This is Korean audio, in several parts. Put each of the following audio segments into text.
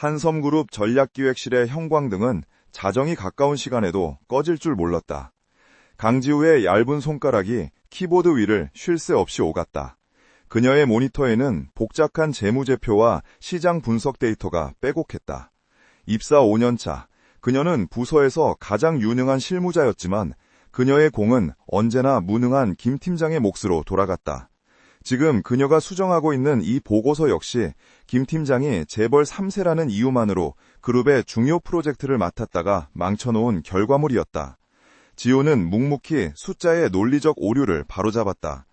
한섬그룹 전략기획실의 형광등은 자정이 가까운 시간에도 꺼질 줄 몰랐다. 강지우의 얇은 손가락이 키보드 위를 쉴 새 없이 오갔다. 그녀의 모니터에는 복잡한 재무제표와 시장 분석 데이터가 빼곡했다. 입사 5년차, 그녀는 부서에서 가장 유능한 실무자였지만 그녀의 공은 언제나 무능한 김 팀장의 몫으로 돌아갔다. 지금 그녀가 수정하고 있는 이 보고서 역시 김 팀장이 재벌 3세라는 이유만으로 그룹의 중요 프로젝트를 맡았다가 망쳐놓은 결과물이었다. 지우는 묵묵히 숫자의 논리적 오류를 바로잡았다.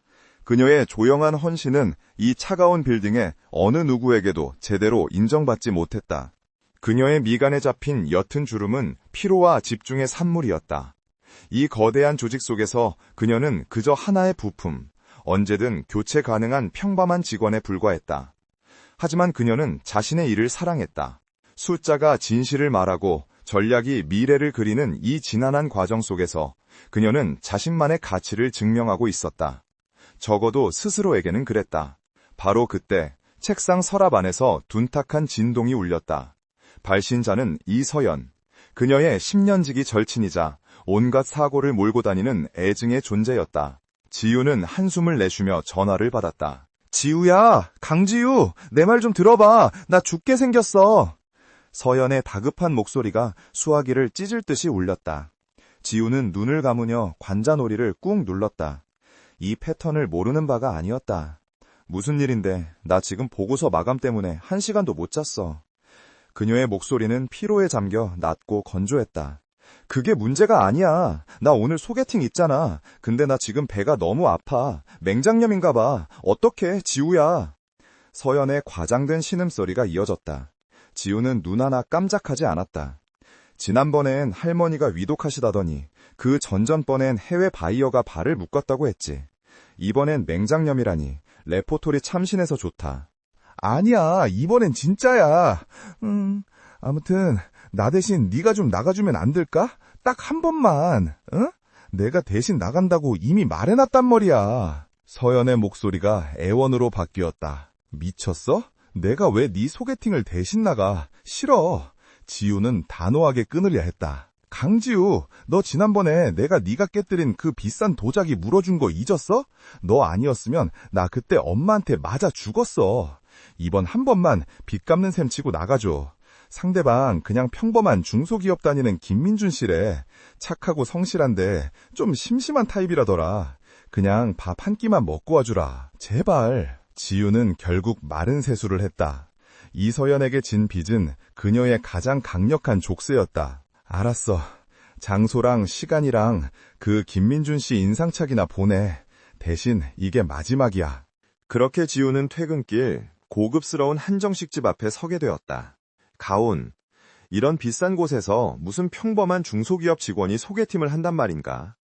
그녀의 조용한 헌신은 이 차가운 빌딩의 어느 누구에게도 제대로 인정받지 못했다. 그녀의 미간에 잡힌 옅은 주름은 피로와 집중의 산물이었다. 이 거대한 조직 속에서 그녀는 그저 하나의 부품, 언제든 교체 가능한 평범한 직원에 불과했다. 하지만 그녀는 자신의 일을 사랑했다. 숫자가 진실을 말하고 전략이 미래를 그리는 이 지난한 과정 속에서 그녀는 자신만의 가치를 증명하고 있었다. 적어도 스스로에게는 그랬다. 바로 그때 책상 서랍 안에서 둔탁한 진동이 울렸다. 발신자는 이서연. 그녀의 10년지기 절친이자 온갖 사고를 몰고 다니는 애증의 존재였다. 지우는 한숨을 내쉬며 전화를 받았다. 지우야, 강지우, 내 말 좀 들어봐. 나 죽게 생겼어. 서연의 다급한 목소리가 수화기를 찢을 듯이 울렸다. 지우는 눈을 감으며 관자놀이를 꾹 눌렀다. 이 패턴을 모르는 바가 아니었다. 무슨 일인데, 나 지금 보고서 마감 때문에 1시간도 못 잤어. 그녀의 목소리는 피로에 잠겨 낮고 건조했다. 그게 문제가 아니야. 나 오늘 소개팅 있잖아. 근데 나 지금 배가 너무 아파. 맹장염인가 봐. 어떡해, 지우야. 서연의 과장된 신음소리가 이어졌다. 지우는 눈 하나 깜짝하지 않았다. 지난번엔 할머니가 위독하시다더니 그 전전번엔 해외 바이어가 발을 묶었다고 했지. 이번엔 맹장염이라니. 레포토리 참신해서 좋다. 아니야, 이번엔 진짜야. 아무튼 나 대신 네가 좀 나가주면 안 될까? 딱 한 번만, 응? 내가 대신 나간다고 이미 말해놨단 말이야. 서연의 목소리가 애원으로 바뀌었다. 미쳤어? 내가 왜 네 소개팅을 대신 나가? 싫어. 지우는 단호하게 끊으려 했다. 강지우, 너 지난번에 내가 네가 깨뜨린 그 비싼 도자기 물어준 거 잊었어? 너 아니었으면 나 그때 엄마한테 맞아 죽었어. 이번 한 번만 빚 갚는 셈 치고 나가줘. 상대방 그냥 평범한 중소기업 다니는 김민준 씨래. 착하고 성실한데 좀 심심한 타입이라더라. 그냥 밥 한 끼만 먹고 와주라. 제발. 지우는 결국 마른 세수를 했다. 이서연에게 진 빚은 그녀의 가장 강력한 족쇄였다. 알았어. 장소랑 시간이랑 그 김민준 씨 인상착이나 보내. 대신 이게 마지막이야. 그렇게 지우는 퇴근길 고급스러운 한정식집 앞에 서게 되었다. 가온. 이런 비싼 곳에서 무슨 평범한 중소기업 직원이 소개팅을 한단 말인가.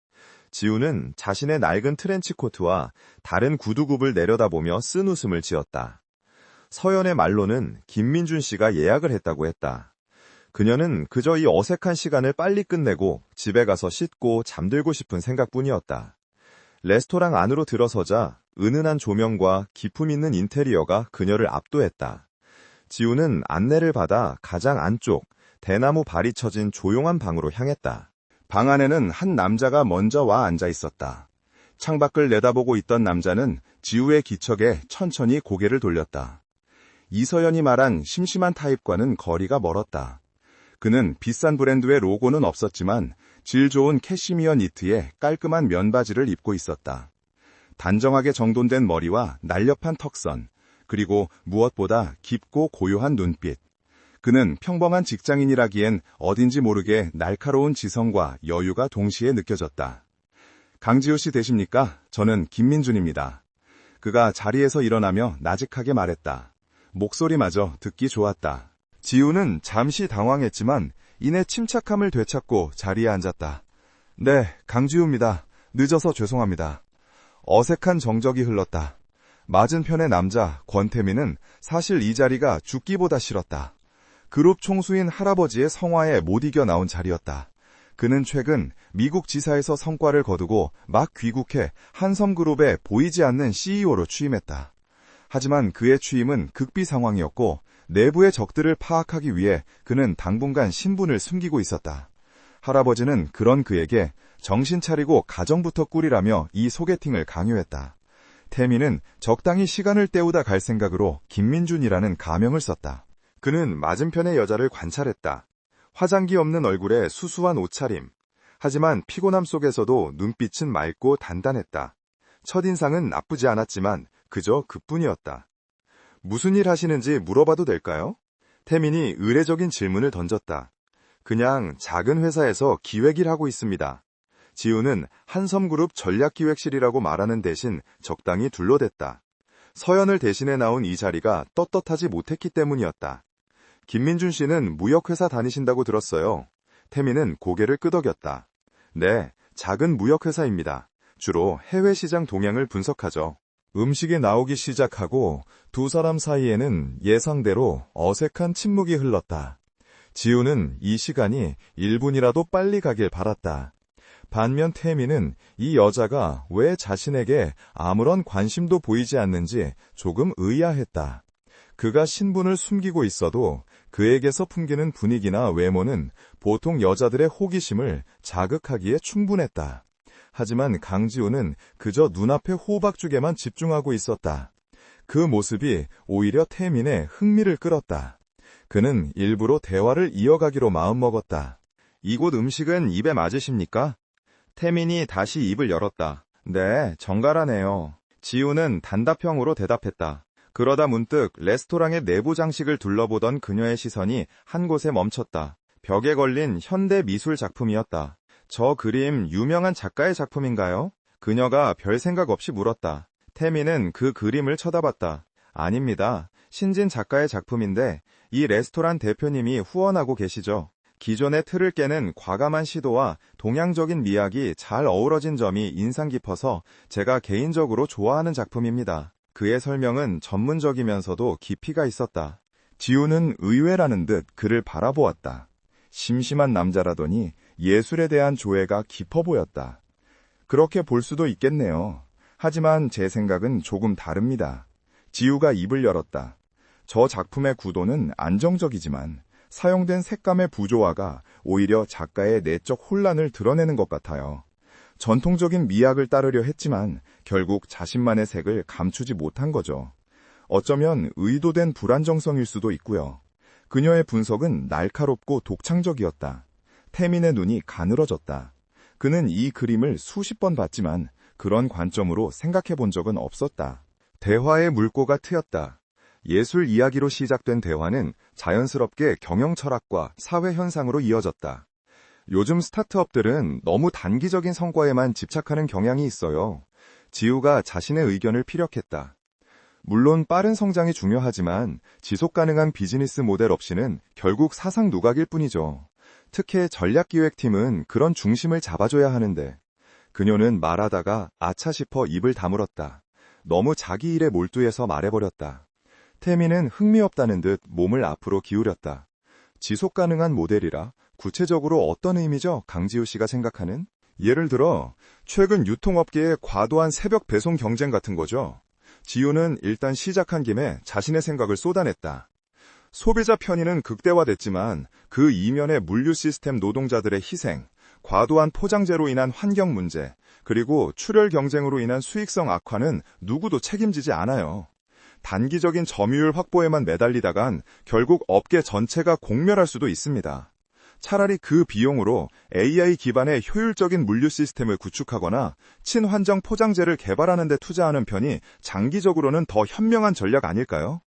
지우는 자신의 낡은 트렌치코트와 다른 구두굽을 내려다보며 쓴 웃음을 지었다. 서연의 말로는 김민준 씨가 예약을 했다고 했다. 그녀는 그저 이 어색한 시간을 빨리 끝내고 집에 가서 씻고 잠들고 싶은 생각뿐이었다. 레스토랑 안으로 들어서자 은은한 조명과 기품 있는 인테리어가 그녀를 압도했다. 지우는 안내를 받아 가장 안쪽 대나무 발이 쳐진 조용한 방으로 향했다. 방 안에는 한 남자가 먼저 와 앉아 있었다. 창밖을 내다보고 있던 남자는 지우의 기척에 천천히 고개를 돌렸다. 이서연이 말한 심심한 타입과는 거리가 멀었다. 그는 비싼 브랜드의 로고는 없었지만 질 좋은 캐시미어 니트에 깔끔한 면바지를 입고 있었다. 단정하게 정돈된 머리와 날렵한 턱선, 그리고 무엇보다 깊고 고요한 눈빛. 그는 평범한 직장인이라기엔 어딘지 모르게 날카로운 지성과 여유가 동시에 느껴졌다. 강지우 씨 되십니까? 저는 김민준입니다. 그가 자리에서 일어나며 나직하게 말했다. 목소리마저 듣기 좋았다. 지우는 잠시 당황했지만 이내 침착함을 되찾고 자리에 앉았다. 네, 강지우입니다. 늦어서 죄송합니다. 어색한 정적이 흘렀다. 맞은편의 남자 권태민은 사실 이 자리가 죽기보다 싫었다. 그룹 총수인 할아버지의 성화에 못 이겨 나온 자리였다. 그는 최근 미국 지사에서 성과를 거두고 막 귀국해 한섬그룹의 보이지 않는 CEO로 취임했다. 하지만 그의 취임은 극비 상황이었고 내부의 적들을 파악하기 위해 그는 당분간 신분을 숨기고 있었다. 할아버지는 그런 그에게 정신 차리고 가정부터 꾸리라며 이 소개팅을 강요했다. 태민은 적당히 시간을 때우다 갈 생각으로 김민준이라는 가명을 썼다. 그는 맞은편의 여자를 관찰했다. 화장기 없는 얼굴에 수수한 옷차림. 하지만 피곤함 속에서도 눈빛은 맑고 단단했다. 첫인상은 나쁘지 않았지만 그저 그뿐이었다. 무슨 일 하시는지 물어봐도 될까요? 태민이 의례적인 질문을 던졌다. 그냥 작은 회사에서 기획일 하고 있습니다. 지우는 한섬그룹 전략기획실이라고 말하는 대신 적당히 둘러댔다. 서연을 대신해 나온 이 자리가 떳떳하지 못했기 때문이었다. 김민준 씨는 무역회사 다니신다고 들었어요. 태민은 고개를 끄덕였다. 네, 작은 무역회사입니다. 주로 해외 시장 동향을 분석하죠. 음식이 나오기 시작하고 두 사람 사이에는 예상대로 어색한 침묵이 흘렀다. 지우는 이 시간이 1분이라도 빨리 가길 바랐다. 반면 태민은 이 여자가 왜 자신에게 아무런 관심도 보이지 않는지 조금 의아했다. 그가 신분을 숨기고 있어도 그에게서 풍기는 분위기나 외모는 보통 여자들의 호기심을 자극하기에 충분했다. 하지만 강지우는 그저 눈앞의 호박죽에만 집중하고 있었다. 그 모습이 오히려 태민의 흥미를 끌었다. 그는 일부러 대화를 이어가기로 마음먹었다. 이곳 음식은 입에 맞으십니까? 태민이 다시 입을 열었다. 네, 정갈하네요. 지우는 단답형으로 대답했다. 그러다 문득 레스토랑의 내부 장식을 둘러보던 그녀의 시선이 한 곳에 멈췄다. 벽에 걸린 현대 미술 작품이었다. 저 그림 유명한 작가의 작품인가요? 그녀가 별 생각 없이 물었다. 태민은 그 그림을 쳐다봤다. 아닙니다. 신진 작가의 작품인데 이 레스토랑 대표님이 후원하고 계시죠. 기존의 틀을 깨는 과감한 시도와 동양적인 미학이 잘 어우러진 점이 인상 깊어서 제가 개인적으로 좋아하는 작품입니다. 그의 설명은 전문적이면서도 깊이가 있었다. 지우는 의외라는 듯 그를 바라보았다. 심심한 남자라더니 예술에 대한 조예가 깊어 보였다. 그렇게 볼 수도 있겠네요. 하지만 제 생각은 조금 다릅니다. 지우가 입을 열었다. 저 작품의 구도는 안정적이지만 사용된 색감의 부조화가 오히려 작가의 내적 혼란을 드러내는 것 같아요. 전통적인 미학을 따르려 했지만 결국 자신만의 색을 감추지 못한 거죠. 어쩌면 의도된 불안정성일 수도 있고요. 그녀의 분석은 날카롭고 독창적이었다. 태민의 눈이 가늘어졌다. 그는 이 그림을 수십 번 봤지만 그런 관점으로 생각해 본 적은 없었다. 대화의 물꼬가 트였다. 예술 이야기로 시작된 대화는 자연스럽게 경영 철학과 사회 현상으로 이어졌다. 요즘 스타트업들은 너무 단기적인 성과에만 집착하는 경향이 있어요. 지우가 자신의 의견을 피력했다. 물론 빠른 성장이 중요하지만 지속 가능한 비즈니스 모델 없이는 결국 사상 누각일 뿐이죠. 특히 전략기획팀은 그런 중심을 잡아줘야 하는데. 그녀는 말하다가 아차 싶어 입을 다물었다. 너무 자기 일에 몰두해서 말해버렸다. 태민은 흥미없다는 듯 몸을 앞으로 기울였다. 지속 가능한 모델이라 구체적으로 어떤 의미죠? 강지우 씨가 생각하는? 예를 들어 최근 유통업계의 과도한 새벽 배송 경쟁 같은 거죠. 지우는 일단 시작한 김에 자신의 생각을 쏟아냈다. 소비자 편의는 극대화됐지만 그 이면의 물류 시스템 노동자들의 희생, 과도한 포장재로 인한 환경 문제, 그리고 출혈 경쟁으로 인한 수익성 악화는 누구도 책임지지 않아요. 단기적인 점유율 확보에만 매달리다간 결국 업계 전체가 공멸할 수도 있습니다. 차라리 그 비용으로 AI 기반의 효율적인 물류 시스템을 구축하거나 친환경 포장재를 개발하는 데 투자하는 편이 장기적으로는 더 현명한 전략 아닐까요?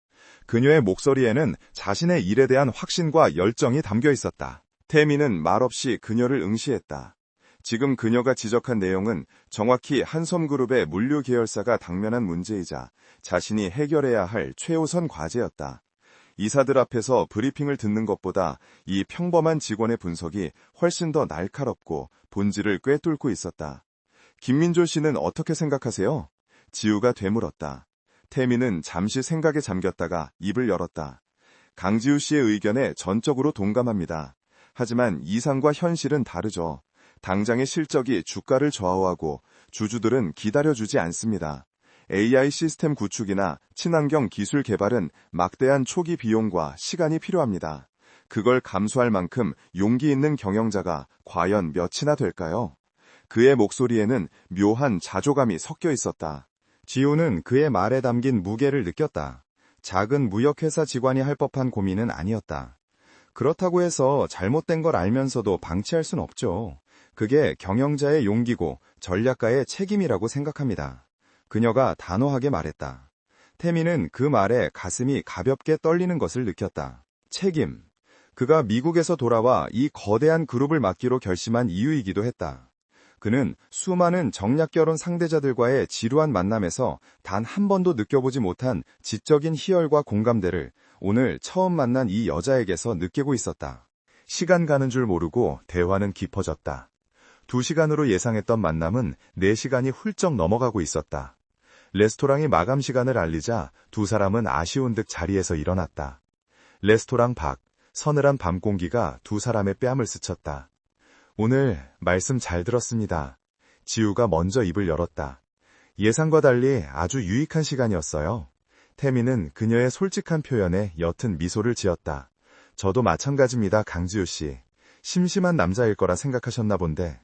그녀의 목소리에는 자신의 일에 대한 확신과 열정이 담겨 있었다. 태민은 말없이 그녀를 응시했다. 지금 그녀가 지적한 내용은 정확히 한섬그룹의 물류 계열사가 당면한 문제이자 자신이 해결해야 할 최우선 과제였다. 이사들 앞에서 브리핑을 듣는 것보다 이 평범한 직원의 분석이 훨씬 더 날카롭고 본질을 꿰뚫고 있었다. 김민조 씨는 어떻게 생각하세요? 지우가 되물었다. 태민은 잠시 생각에 잠겼다가 입을 열었다. 강지우 씨의 의견에 전적으로 동감합니다. 하지만 이상과 현실은 다르죠. 당장의 실적이 주가를 좌우하고 주주들은 기다려주지 않습니다. AI 시스템 구축이나 친환경 기술 개발은 막대한 초기 비용과 시간이 필요합니다. 그걸 감수할 만큼 용기 있는 경영자가 과연 몇이나 될까요? 그의 목소리에는 묘한 자조감이 섞여 있었다. 지우는 그의 말에 담긴 무게를 느꼈다. 작은 무역회사 직원이 할 법한 고민은 아니었다. 그렇다고 해서 잘못된 걸 알면서도 방치할 순 없죠. 그게 경영자의 용기고 전략가의 책임이라고 생각합니다. 그녀가 단호하게 말했다. 태미는 그 말에 가슴이 가볍게 떨리는 것을 느꼈다. 책임. 그가 미국에서 돌아와 이 거대한 그룹을 맡기로 결심한 이유이기도 했다. 그는 수많은 정략결혼 상대자들과의 지루한 만남에서 단 한 번도 느껴보지 못한 지적인 희열과 공감대를 오늘 처음 만난 이 여자에게서 느끼고 있었다. 시간 가는 줄 모르고 대화는 깊어졌다. 2시간으로 예상했던 만남은 4시간이 훌쩍 넘어가고 있었다. 레스토랑이 마감 시간을 알리자 두 사람은 아쉬운 듯 자리에서 일어났다. 레스토랑 밖, 서늘한 밤 공기가 두 사람의 뺨을 스쳤다. 오늘 말씀 잘 들었습니다. 지우가 먼저 입을 열었다. 예상과 달리 아주 유익한 시간이었어요. 태미는 그녀의 솔직한 표현에 옅은 미소를 지었다. 저도 마찬가지입니다, 강지우 씨. 심심한 남자일 거라 생각하셨나 본데.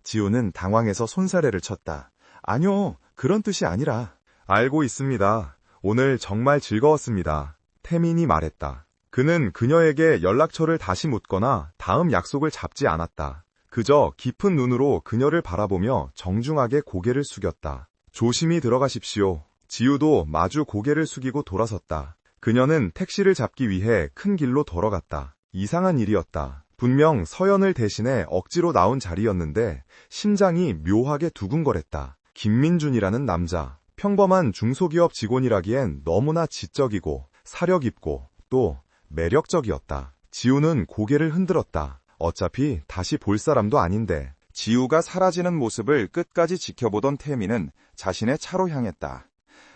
지우는 당황해서 손사래를 쳤다. 아니요, 그런 뜻이 아니라. 알고 있습니다. 오늘 정말 즐거웠습니다. 태민이 말했다. 그는 그녀에게 연락처를 다시 묻거나 다음 약속을 잡지 않았다. 그저 깊은 눈으로 그녀를 바라보며 정중하게 고개를 숙였다. 조심히 들어가십시오. 지우도 마주 고개를 숙이고 돌아섰다. 그녀는 택시를 잡기 위해 큰 길로 걸어갔다. 이상한 일이었다. 분명 서연을 대신해 억지로 나온 자리였는데 심장이 묘하게 두근거렸다. 김민준이라는 남자, 평범한 중소기업 직원이라기엔 너무나 지적이고 사려 깊고 또 매력적이었다. 지우는 고개를 흔들었다. 어차피 다시 볼 사람도 아닌데. 지우가 사라지는 모습을 끝까지 지켜보던 태미는 자신의 차로 향했다.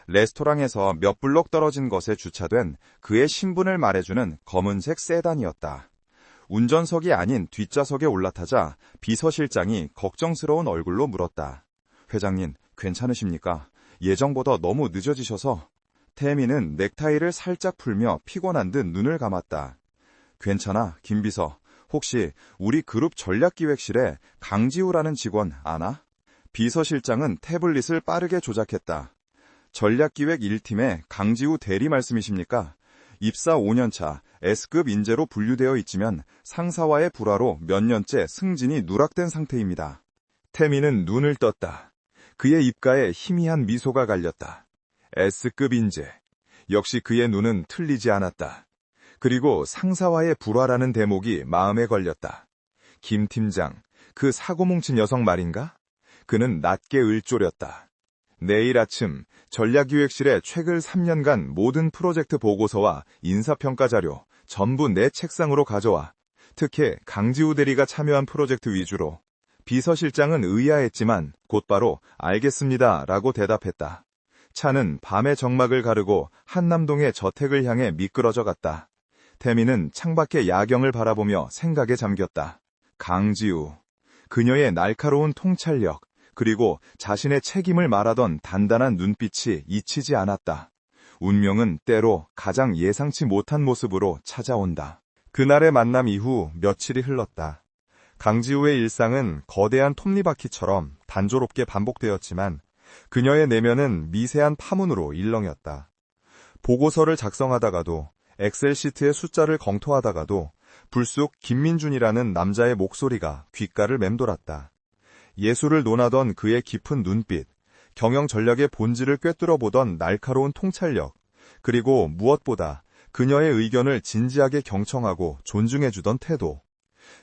레스토랑에서 몇 블록 떨어진 것에 주차된 그의 신분을 말해주는 검은색 세단이었다. 운전석이 아닌 뒷좌석에 올라타자 비서실장이 걱정스러운 얼굴로 물었다. 회장님, 괜찮으십니까? 예정보다 너무 늦어지셔서. 태미는 넥타이를 살짝 풀며 피곤한 듯 눈을 감았다. 괜찮아, 김비서. 혹시 우리 그룹 전략기획실에 강지우라는 직원 아나? 비서실장은 태블릿을 빠르게 조작했다. 전략기획 1팀의 강지우 대리 말씀이십니까? 입사 5년차 S급 인재로 분류되어 있지만 상사와의 불화로 몇 년째 승진이 누락된 상태입니다. 태미는 눈을 떴다. 그의 입가에 희미한 미소가 갈렸다. S급 인재. 역시 그의 눈은 틀리지 않았다. 그리고 상사와의 불화라는 대목이 마음에 걸렸다. 김 팀장, 그 사고 뭉친 여성 말인가? 그는 낮게 을조렸다. 내일 아침 전략기획실에 최근 3년간 모든 프로젝트 보고서와 인사평가 자료 전부 내 책상으로 가져와. 특히 강지우 대리가 참여한 프로젝트 위주로. 비서실장은 의아했지만 곧바로 알겠습니다 라고 대답했다. 차는 밤의 정막을 가르고 한남동의 저택을 향해 미끄러져 갔다. 태미는 창밖의 야경을 바라보며 생각에 잠겼다. 강지우. 그녀의 날카로운 통찰력, 그리고 자신의 책임을 말하던 단단한 눈빛이 잊히지 않았다. 운명은 때로 가장 예상치 못한 모습으로 찾아온다. 그날의 만남 이후 며칠이 흘렀다. 강지우의 일상은 거대한 톱니바퀴처럼 단조롭게 반복되었지만 그녀의 내면은 미세한 파문으로 일렁였다. 보고서를 작성하다가도 엑셀 시트의 숫자를 검토하다가도 불쑥 김민준이라는 남자의 목소리가 귓가를 맴돌았다. 예술을 논하던 그의 깊은 눈빛, 경영 전략의 본질을 꿰뚫어 보던 날카로운 통찰력, 그리고 무엇보다 그녀의 의견을 진지하게 경청하고 존중해주던 태도.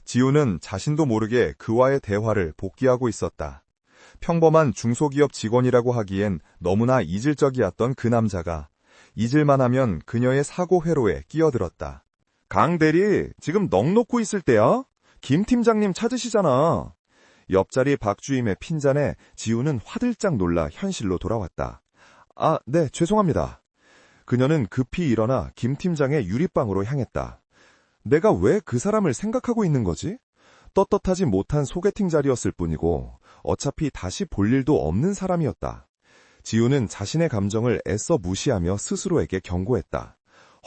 지우는 자신도 모르게 그와의 대화를 복귀하고 있었다. 평범한 중소기업 직원이라고 하기엔 너무나 이질적이었던 그 남자가 잊을만 하면 그녀의 사고 회로에 끼어들었다. 강 대리, 지금 넋 놓고 있을 때야? 김 팀장님 찾으시잖아. 옆자리 박주임의 핀잔에 지우는 화들짝 놀라 현실로 돌아왔다. 아, 네, 죄송합니다. 그녀는 급히 일어나 김 팀장의 유리방으로 향했다. 내가 왜 그 사람을 생각하고 있는 거지? 떳떳하지 못한 소개팅 자리였을 뿐이고 어차피 다시 볼 일도 없는 사람이었다. 지우는 자신의 감정을 애써 무시하며 스스로에게 경고했다.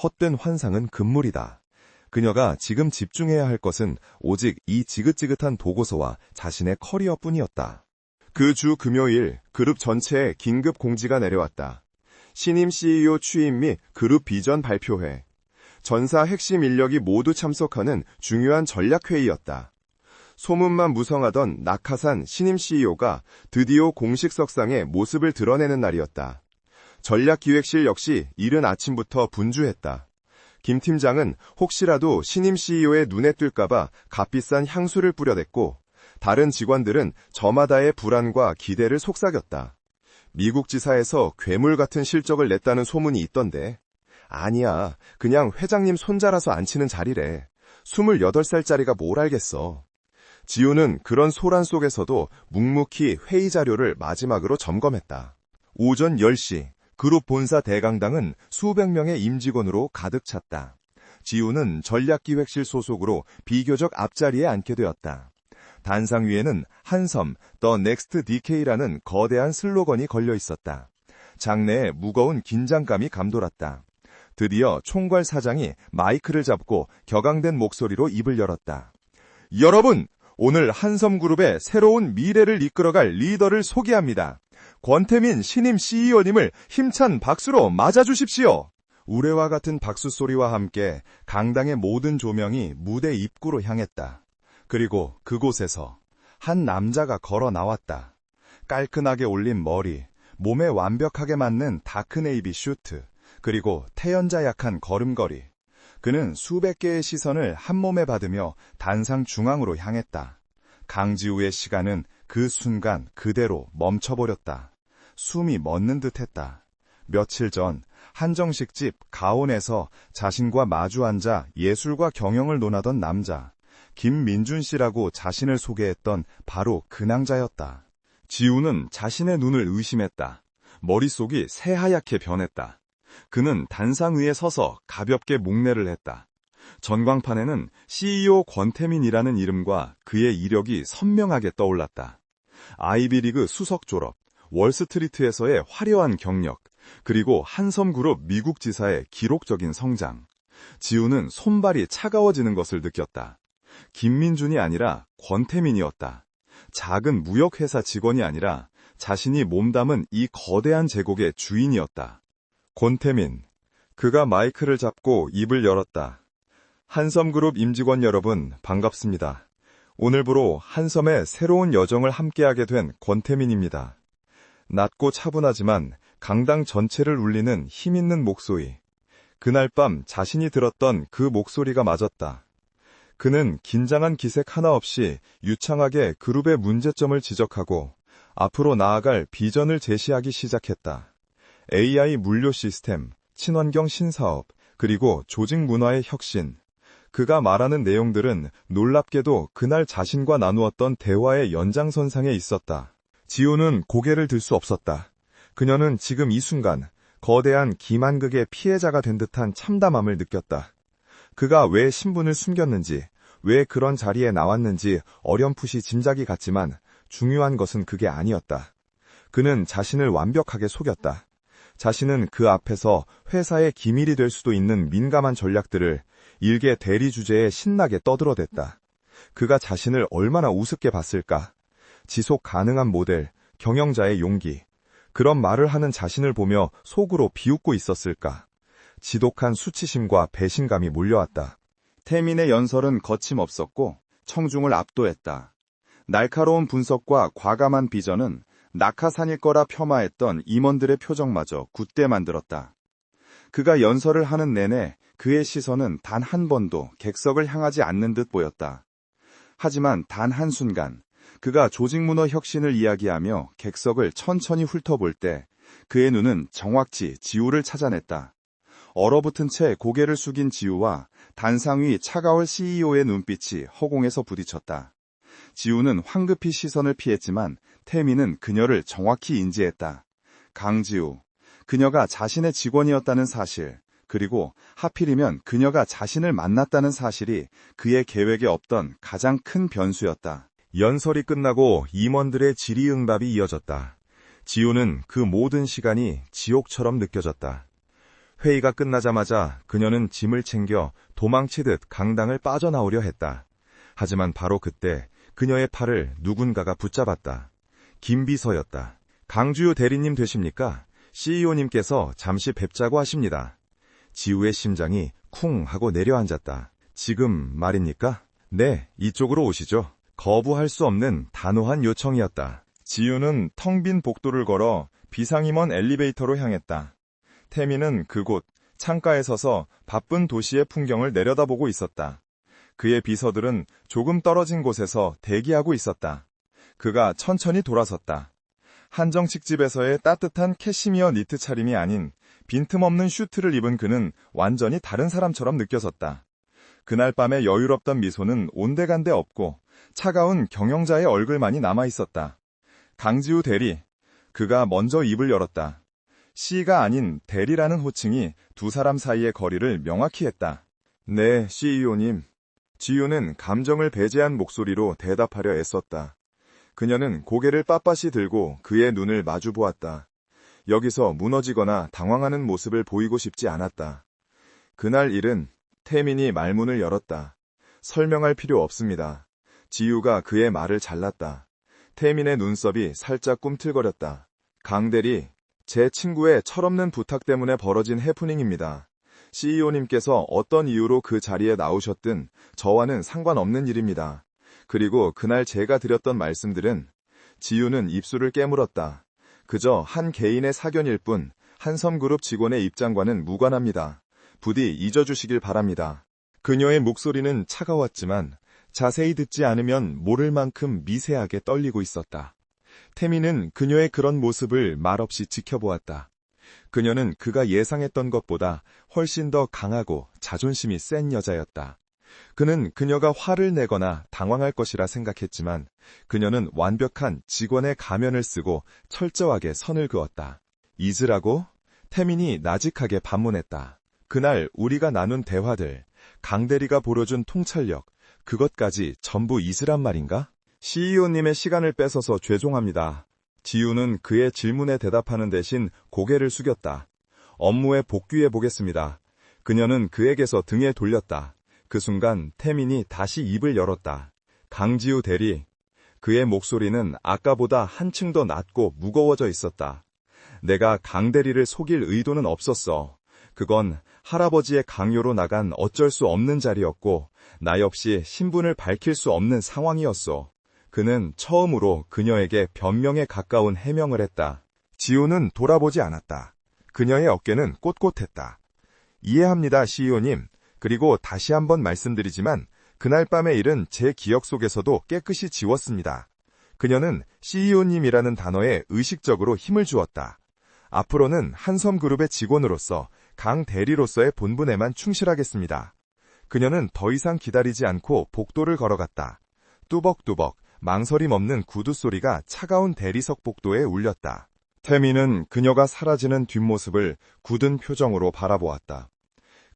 헛된 환상은 금물이다. 그녀가 지금 집중해야 할 것은 오직 이 지긋지긋한 보고서와 자신의 커리어뿐이었다. 그 주 금요일 그룹 전체에 긴급 공지가 내려왔다. 신임 CEO 취임 및 그룹 비전 발표회. 전사 핵심 인력이 모두 참석하는 중요한 전략회의였다. 소문만 무성하던 낙하산 신임 CEO가 드디어 공식 석상에 모습을 드러내는 날이었다. 전략기획실 역시 이른 아침부터 분주했다. 김 팀장은 혹시라도 신임 CEO의 눈에 띌까봐 값비싼 향수를 뿌려댔고 다른 직원들은 저마다의 불안과 기대를 속삭였다. 미국 지사에서 괴물 같은 실적을 냈다는 소문이 있던데. 아니야, 그냥 회장님 손자라서 앉히는 자리래. 28살짜리가 뭘 알겠어. 지우는 그런 소란 속에서도 묵묵히 회의 자료를 마지막으로 점검했다. 오전 10시, 그룹 본사 대강당은 수백 명의 임직원으로 가득 찼다. 지우는 전략기획실 소속으로 비교적 앞자리에 앉게 되었다. 단상 위에는 한섬, The Next DK라는 거대한 슬로건이 걸려 있었다. 장내에 무거운 긴장감이 감돌았다. 드디어 총괄 사장이 마이크를 잡고 격앙된 목소리로 입을 열었다. 여러분! 오늘 한섬그룹의 새로운 미래를 이끌어갈 리더를 소개합니다. 권태민 신임 CEO님을 힘찬 박수로 맞아주십시오. 우레와 같은 박수 소리와 함께 강당의 모든 조명이 무대 입구로 향했다. 그리고 그곳에서 한 남자가 걸어 나왔다. 깔끔하게 올린 머리, 몸에 완벽하게 맞는 다크네이비 슈트, 그리고 태연자 약한 걸음걸이. 그는 수백 개의 시선을 한 몸에 받으며 단상 중앙으로 향했다. 강지우의 시간은 그 순간 그대로 멈춰버렸다. 숨이 멎는 듯했다. 며칠 전 한정식집 가온에서 자신과 마주 앉아 예술과 경영을 논하던 남자, 김민준 씨라고 자신을 소개했던 바로 그 남자였다. 지우는 자신의 눈을 의심했다. 머릿속이 새하얗게 변했다. 그는 단상 위에 서서 가볍게 목례를 했다. 전광판에는 CEO 권태민이라는 이름과 그의 이력이 선명하게 떠올랐다. 아이비리그 수석 졸업, 월스트리트에서의 화려한 경력, 그리고 한섬그룹 미국 지사의 기록적인 성장. 지우는 손발이 차가워지는 것을 느꼈다. 김민준이 아니라 권태민이었다. 작은 무역회사 직원이 아니라 자신이 몸담은 이 거대한 제국의 주인이었다. 권태민. 그가 마이크를 잡고 입을 열었다. 한섬그룹 임직원 여러분, 반갑습니다. 오늘부로 한섬의 새로운 여정을 함께하게 된 권태민입니다. 낮고 차분하지만 강당 전체를 울리는 힘있는 목소리. 그날 밤 자신이 들었던 그 목소리가 맞았다. 그는 긴장한 기색 하나 없이 유창하게 그룹의 문제점을 지적하고 앞으로 나아갈 비전을 제시하기 시작했다. AI 물류 시스템, 친환경 신사업, 그리고 조직 문화의 혁신. 그가 말하는 내용들은 놀랍게도 그날 자신과 나누었던 대화의 연장선상에 있었다. 지우는 고개를 들 수 없었다. 그녀는 지금 이 순간 거대한 기만극의 피해자가 된 듯한 참담함을 느꼈다. 그가 왜 신분을 숨겼는지, 왜 그런 자리에 나왔는지 어렴풋이 짐작이 갔지만 중요한 것은 그게 아니었다. 그는 자신을 완벽하게 속였다. 자신은 그 앞에서 회사의 기밀이 될 수도 있는 민감한 전략들을 일개 대리 주제에 신나게 떠들어댔다. 그가 자신을 얼마나 우습게 봤을까? 지속 가능한 모델, 경영자의 용기. 그런 말을 하는 자신을 보며 속으로 비웃고 있었을까? 지독한 수치심과 배신감이 몰려왔다. 태민의 연설은 거침없었고 청중을 압도했다. 날카로운 분석과 과감한 비전은 낙하산일 거라 폄하했던 임원들의 표정마저 굳게 만들었다. 그가 연설을 하는 내내 그의 시선은 단 한 번도 객석을 향하지 않는 듯 보였다. 하지만 단 한순간 그가 조직문화 혁신을 이야기하며 객석을 천천히 훑어볼 때 그의 눈은 정확히 지우를 찾아냈다. 얼어붙은 채 고개를 숙인 지우와 단상 위 차가울 CEO의 눈빛이 허공에서 부딪혔다. 지우는 황급히 시선을 피했지만 태민은 그녀를 정확히 인지했다. 강지우. 그녀가 자신의 직원이었다는 사실, 그리고 하필이면 그녀가 자신을 만났다는 사실이 그의 계획에 없던 가장 큰 변수였다. 연설이 끝나고 임원들의 질의응답이 이어졌다. 지우는 그 모든 시간이 지옥처럼 느껴졌다. 회의가 끝나자마자 그녀는 짐을 챙겨 도망치듯 강당을 빠져나오려 했다. 하지만 바로 그때 그녀의 팔을 누군가가 붙잡았다. 김비서였다. 강주유 대리님 되십니까? CEO님께서 잠시 뵙자고 하십니다. 지우의 심장이 쿵 하고 내려앉았다. 지금 말입니까? 네, 이쪽으로 오시죠. 거부할 수 없는 단호한 요청이었다. 지우는 텅 빈 복도를 걸어 비상임원 엘리베이터로 향했다. 태미는 그곳 창가에 서서 바쁜 도시의 풍경을 내려다보고 있었다. 그의 비서들은 조금 떨어진 곳에서 대기하고 있었다. 그가 천천히 돌아섰다. 한정식 집에서의 따뜻한 캐시미어 니트 차림이 아닌 빈틈없는 슈트를 입은 그는 완전히 다른 사람처럼 느껴졌다. 그날 밤의 여유롭던 미소는 온데간데 없고 차가운 경영자의 얼굴만이 남아있었다. 강지우 대리, 그가 먼저 입을 열었다. 씨가 아닌 대리라는 호칭이 두 사람 사이의 거리를 명확히 했다. 네, CEO님. 지우는 감정을 배제한 목소리로 대답하려 애썼다. 그녀는 고개를 빳빳이 들고 그의 눈을 마주 보았다. 여기서 무너지거나 당황하는 모습을 보이고 싶지 않았다. 그날 일은 태민이 말문을 열었다. 설명할 필요 없습니다. 지우가 그의 말을 잘랐다. 태민의 눈썹이 살짝 꿈틀거렸다. 강대리, 제 친구의 철없는 부탁 때문에 벌어진 해프닝입니다. CEO님께서 어떤 이유로 그 자리에 나오셨든 저와는 상관없는 일입니다. 그리고 그날 제가 드렸던 말씀들은 지우는 입술을 깨물었다. 그저 한 개인의 사견일 뿐 한섬그룹 직원의 입장과는 무관합니다. 부디 잊어주시길 바랍니다. 그녀의 목소리는 차가웠지만 자세히 듣지 않으면 모를 만큼 미세하게 떨리고 있었다. 태미는 그녀의 그런 모습을 말없이 지켜보았다. 그녀는 그가 예상했던 것보다 훨씬 더 강하고 자존심이 센 여자였다. 그는 그녀가 화를 내거나 당황할 것이라 생각했지만 그녀는 완벽한 직원의 가면을 쓰고 철저하게 선을 그었다. 잊으라고? 태민이 나직하게 반문했다. 그날 우리가 나눈 대화들, 강대리가 보여준 통찰력, 그것까지 전부 잊으란 말인가? CEO님의 시간을 뺏어서 죄송합니다. 지우는 그의 질문에 대답하는 대신 고개를 숙였다. 업무에 복귀해 보겠습니다. 그녀는 그에게서 등에 돌렸다. 그 순간 태민이 다시 입을 열었다. 강지우 대리. 그의 목소리는 아까보다 한층 더 낮고 무거워져 있었다. 내가 강 대리를 속일 의도는 없었어. 그건 할아버지의 강요로 나간 어쩔 수 없는 자리였고 나 역시 신분을 밝힐 수 없는 상황이었어. 그는 처음으로 그녀에게 변명에 가까운 해명을 했다. 지우는 돌아보지 않았다. 그녀의 어깨는 꼿꼿했다. 이해합니다, CEO님. 그리고 다시 한번 말씀드리지만 그날 밤의 일은 제 기억 속에서도 깨끗이 지웠습니다. 그녀는 CEO님이라는 단어에 의식적으로 힘을 주었다. 앞으로는 한섬그룹의 직원으로서 강 대리로서의 본분에만 충실하겠습니다. 그녀는 더 이상 기다리지 않고 복도를 걸어갔다. 뚜벅뚜벅 망설임 없는 구두 소리가 차가운 대리석 복도에 울렸다. 태미는 그녀가 사라지는 뒷모습을 굳은 표정으로 바라보았다.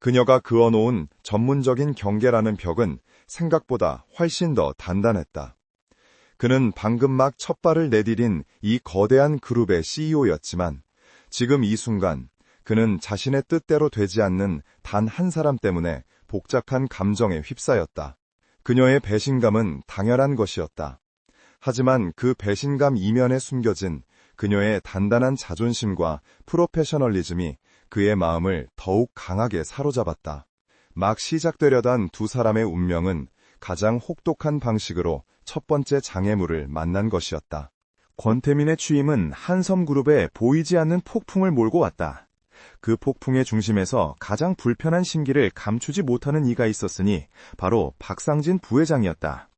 그녀가 그어놓은 전문적인 경계라는 벽은 생각보다 훨씬 더 단단했다. 그는 방금 막 첫 발을 내디딘 이 거대한 그룹의 CEO였지만 지금 이 순간 그는 자신의 뜻대로 되지 않는 단 한 사람 때문에 복잡한 감정에 휩싸였다. 그녀의 배신감은 당연한 것이었다. 하지만 그 배신감 이면에 숨겨진 그녀의 단단한 자존심과 프로페셔널리즘이 그의 마음을 더욱 강하게 사로잡았다. 막 시작되려던 두 사람의 운명은 가장 혹독한 방식으로 첫 번째 장애물을 만난 것이었다. 권태민의 취임은 한섬그룹에 보이지 않는 폭풍을 몰고 왔다. 그 폭풍의 중심에서 가장 불편한 심기를 감추지 못하는 이가 있었으니 바로 박상진 부회장이었다.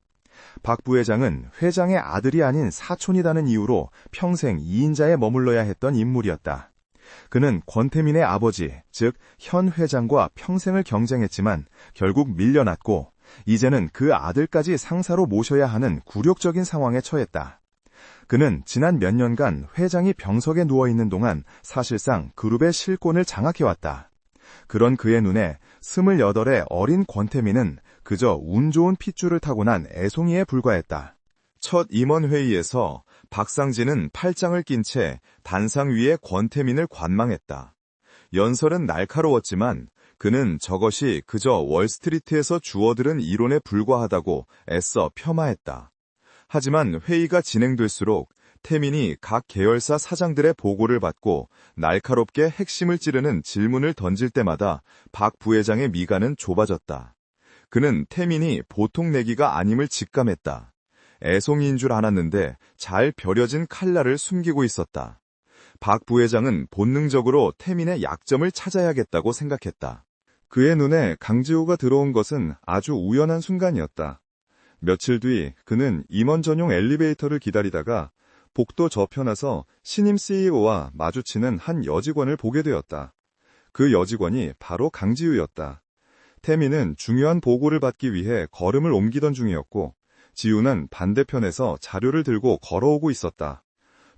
박 부회장은 회장의 아들이 아닌 사촌이라는 이유로 평생 2인자에 머물러야 했던 인물이었다. 그는 권태민의 아버지, 즉 현 회장과 평생을 경쟁했지만 결국 밀려났고 이제는 그 아들까지 상사로 모셔야 하는 굴욕적인 상황에 처했다. 그는 지난 몇 년간 회장이 병석에 누워있는 동안 사실상 그룹의 실권을 장악해왔다. 그런 그의 눈에 28의 어린 권태민은 그저 운 좋은 핏줄을 타고난 애송이에 불과했다. 첫 임원회의에서 박상진은 팔짱을 낀 채 단상 위에 권태민을 관망했다. 연설은 날카로웠지만 그는 저것이 그저 월스트리트에서 주워들은 이론에 불과하다고 애써 폄하했다. 하지만 회의가 진행될수록 태민이 각 계열사 사장들의 보고를 받고 날카롭게 핵심을 찌르는 질문을 던질 때마다 박 부회장의 미간은 좁아졌다. 그는 태민이 보통 내기가 아님을 직감했다. 애송이인 줄 알았는데 잘 벼려진 칼날을 숨기고 있었다. 박 부회장은 본능적으로 태민의 약점을 찾아야겠다고 생각했다. 그의 눈에 강지우가 들어온 것은 아주 우연한 순간이었다. 며칠 뒤 그는 임원 전용 엘리베이터를 기다리다가 복도 저편에서 신임 CEO와 마주치는 한 여직원을 보게 되었다. 그 여직원이 바로 강지우였다. 태민은 중요한 보고를 받기 위해 걸음을 옮기던 중이었고 지우는 반대편에서 자료를 들고 걸어오고 있었다.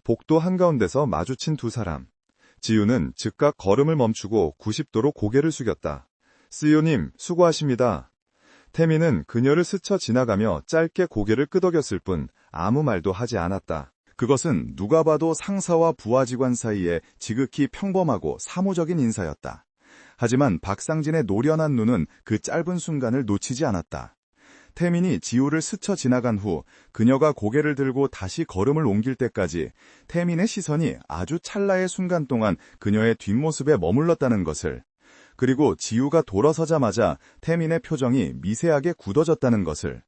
복도 한가운데서 마주친 두 사람. 지우는 즉각 걸음을 멈추고 90도로 고개를 숙였다. CEO님, 수고하십니다. 태민은 그녀를 스쳐 지나가며 짧게 고개를 끄덕였을 뿐 아무 말도 하지 않았다. 그것은 누가 봐도 상사와 부하 직원 사이에 지극히 평범하고 사무적인 인사였다. 하지만 박상진의 노련한 눈은 그 짧은 순간을 놓치지 않았다. 태민이 지우를 스쳐 지나간 후 그녀가 고개를 들고 다시 걸음을 옮길 때까지 태민의 시선이 아주 찰나의 순간 동안 그녀의 뒷모습에 머물렀다는 것을, 그리고 지우가 돌아서자마자 태민의 표정이 미세하게 굳어졌다는 것을.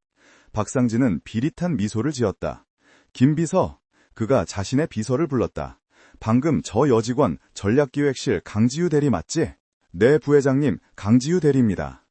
박상진은 비릿한 미소를 지었다. 김 비서, 그가 자신의 비서를 불렀다. 방금 저 여직원 전략기획실 강지우 대리 맞지? 네, 부회장님, 강지우 대리입니다.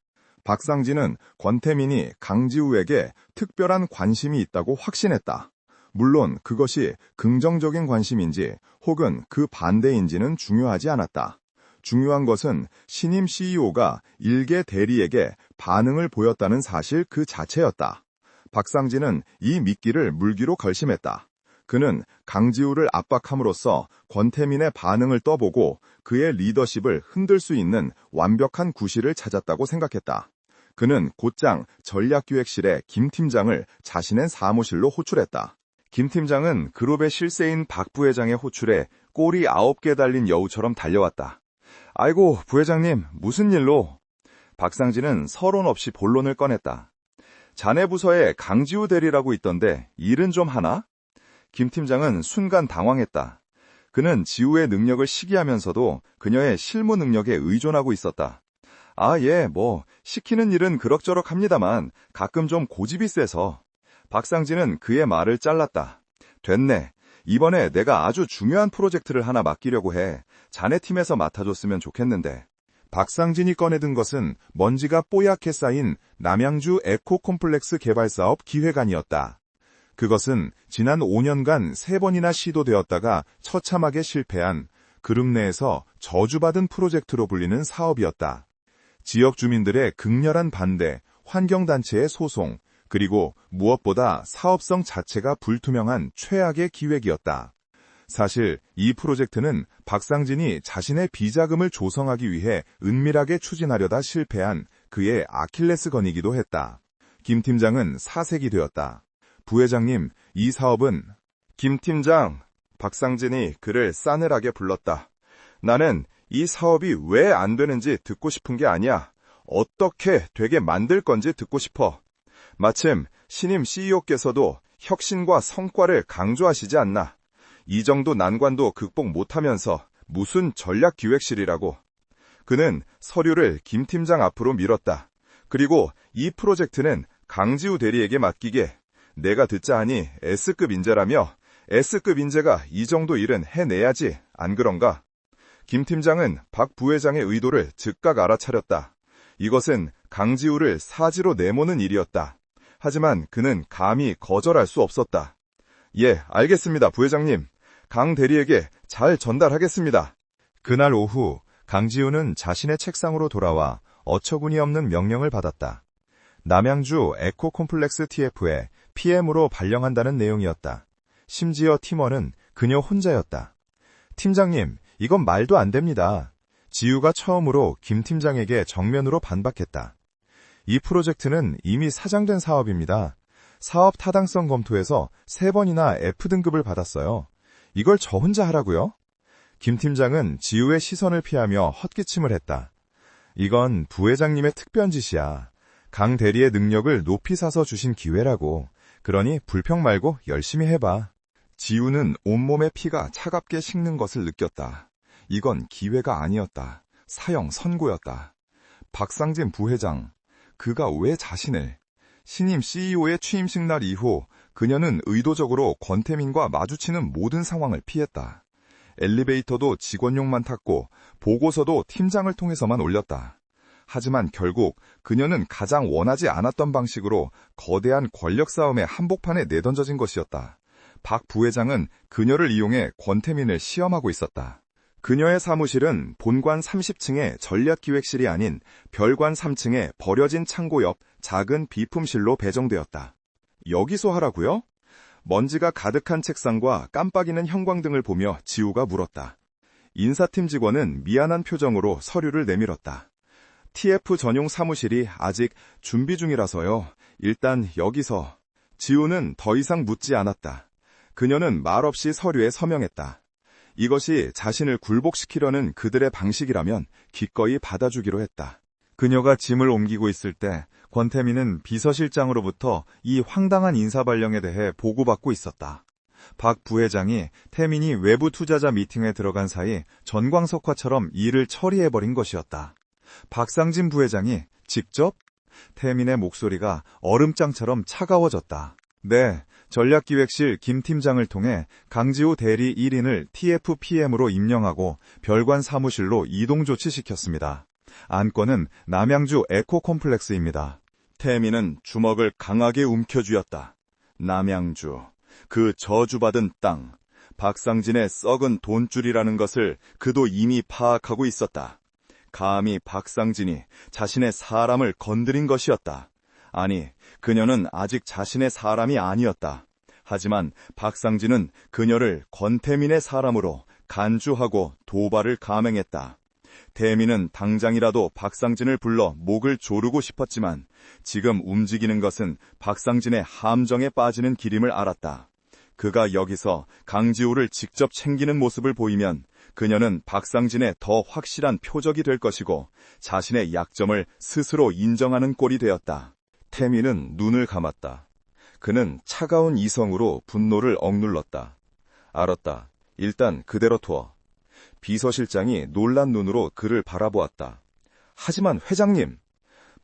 박상진은 권태민이 강지우에게 특별한 관심이 있다고 확신했다. 물론 그것이 긍정적인 관심인지 혹은 그 반대인지는 중요하지 않았다. 중요한 것은 신임 CEO가 일개 대리에게 반응을 보였다는 사실 그 자체였다. 박상진은 이 미끼를 물기로 결심했다. 그는 강지우를 압박함으로써 권태민의 반응을 떠보고 그의 리더십을 흔들 수 있는 완벽한 구실을 찾았다고 생각했다. 그는 곧장 전략기획실에 김 팀장을 자신의 사무실로 호출했다. 김 팀장은 그룹의 실세인 박 부회장의 호출에 꼬리 9개 달린 여우처럼 달려왔다. 아이고, 부회장님, 무슨 일로? 박상진은 서론 없이 본론을 꺼냈다. 자네 부서에 강지우 대리라고 있던데 일은 좀 하나? 김 팀장은 순간 당황했다. 그는 지우의 능력을 시기하면서도 그녀의 실무 능력에 의존하고 있었다. 아, 예, 시키는 일은 그럭저럭 합니다만 가끔 좀 고집이 세서. 박상진은 그의 말을 잘랐다. 됐네. 이번에 내가 아주 중요한 프로젝트를 하나 맡기려고 해. 자네 팀에서 맡아줬으면 좋겠는데. 박상진이 꺼내든 것은 먼지가 뽀얗게 쌓인 남양주 에코콤플렉스 개발사업 기획안이었다. 그것은 지난 5년간 3번이나 시도되었다가 처참하게 실패한 그룹 내에서 저주받은 프로젝트로 불리는 사업이었다. 지역 주민들의 극렬한 반대, 환경단체의 소송, 그리고 무엇보다 사업성 자체가 불투명한 최악의 기획이었다. 사실 이 프로젝트는 박상진이 자신의 비자금을 조성하기 위해 은밀하게 추진하려다 실패한 그의 아킬레스건이기도 했다. 김 팀장은 사색이 되었다. 부회장님, 이 사업은... 김 팀장, 박상진이 그를 싸늘하게 불렀다. 나는 이 사업이 왜 안 되는지 듣고 싶은 게 아니야. 어떻게 되게 만들 건지 듣고 싶어. 마침 신임 CEO께서도 혁신과 성과를 강조하시지 않나. 이 정도 난관도 극복 못하면서 무슨 전략기획실이라고. 그는 서류를 김 팀장 앞으로 밀었다. 그리고 이 프로젝트는 강지우 대리에게 맡기게. 내가 듣자 하니 S급 인재라며. S급 인재가 이 정도 일은 해내야지, 안 그런가? 김 팀장은 박 부회장의 의도를 즉각 알아차렸다. 이것은 강지우를 사지로 내모는 일이었다. 하지만 그는 감히 거절할 수 없었다. 예, 알겠습니다, 부회장님. 강 대리에게 잘 전달하겠습니다. 그날 오후 강지우는 자신의 책상으로 돌아와 어처구니 없는 명령을 받았다. 남양주 에코콤플렉스 TF에 PM으로 발령한다는 내용이었다. 심지어 팀원은 그녀 혼자였다. 팀장님, 이건 말도 안 됩니다. 지우가 처음으로 김 팀장에게 정면으로 반박했다. 이 프로젝트는 이미 사장된 사업입니다. 사업 타당성 검토에서 3번이나 F등급을 받았어요. 이걸 저 혼자 하라고요? 김 팀장은 지우의 시선을 피하며 헛기침을 했다. 이건 부회장님의 특별짓이야. 강 대리의 능력을 높이 사서 주신 기회라고. 그러니 불평 말고 열심히 해봐. 지우는 온몸의 피가 차갑게 식는 것을 느꼈다. 이건 기회가 아니었다. 사형 선고였다. 박상진 부회장, 그가 왜 자신을... 신임 CEO의 취임식 날 이후 그녀는 의도적으로 권태민과 마주치는 모든 상황을 피했다. 엘리베이터도 직원용만 탔고 보고서도 팀장을 통해서만 올렸다. 하지만 결국 그녀는 가장 원하지 않았던 방식으로 거대한 권력 싸움의 한복판에 내던져진 것이었다. 박 부회장은 그녀를 이용해 권태민을 시험하고 있었다. 그녀의 사무실은 본관 30층의 전략기획실이 아닌 별관 3층의 버려진 창고 옆 작은 비품실로 배정되었다. 여기서 하라고요? 먼지가 가득한 책상과 깜빡이는 형광등을 보며 지우가 물었다. 인사팀 직원은 미안한 표정으로 서류를 내밀었다. TF 전용 사무실이 아직 준비 중이라서요. 일단 여기서. 지우는 더 이상 묻지 않았다. 그녀는 말없이 서류에 서명했다. 이것이 자신을 굴복시키려는 그들의 방식이라면 기꺼이 받아주기로 했다. 그녀가 짐을 옮기고 있을 때 권태민은 비서실장으로부터 이 황당한 인사발령에 대해 보고받고 있었다. 박 부회장이 태민이 외부 투자자 미팅에 들어간 사이 전광석화처럼 일을 처리해버린 것이었다. 박상진 부회장이 직접? 태민의 목소리가 얼음장처럼 차가워졌다. 네, 전략기획실 김 팀장을 통해 강지우 대리 1인을 TFPM으로 임명하고 별관 사무실로 이동 조치시켰습니다. 안건은 남양주 에코콤플렉스입니다. 태민은 주먹을 강하게 움켜쥐었다. 남양주, 그 저주받은 땅, 박상진의 썩은 돈줄이라는 것을 그도 이미 파악하고 있었다. 감히 박상진이 자신의 사람을 건드린 것이었다. 아니, 그녀는 아직 자신의 사람이 아니었다. 하지만 박상진은 그녀를 권태민의 사람으로 간주하고 도발을 감행했다. 태민은 당장이라도 박상진을 불러 목을 조르고 싶었지만 지금 움직이는 것은 박상진의 함정에 빠지는 길임을 알았다. 그가 여기서 강지우를 직접 챙기는 모습을 보이면 그녀는 박상진의 더 확실한 표적이 될 것이고 자신의 약점을 스스로 인정하는 꼴이 되었다. 태민은 눈을 감았다. 그는 차가운 이성으로 분노를 억눌렀다. 알았다. 일단 그대로 둬. 비서실장이 놀란 눈으로 그를 바라보았다. 하지만 회장님,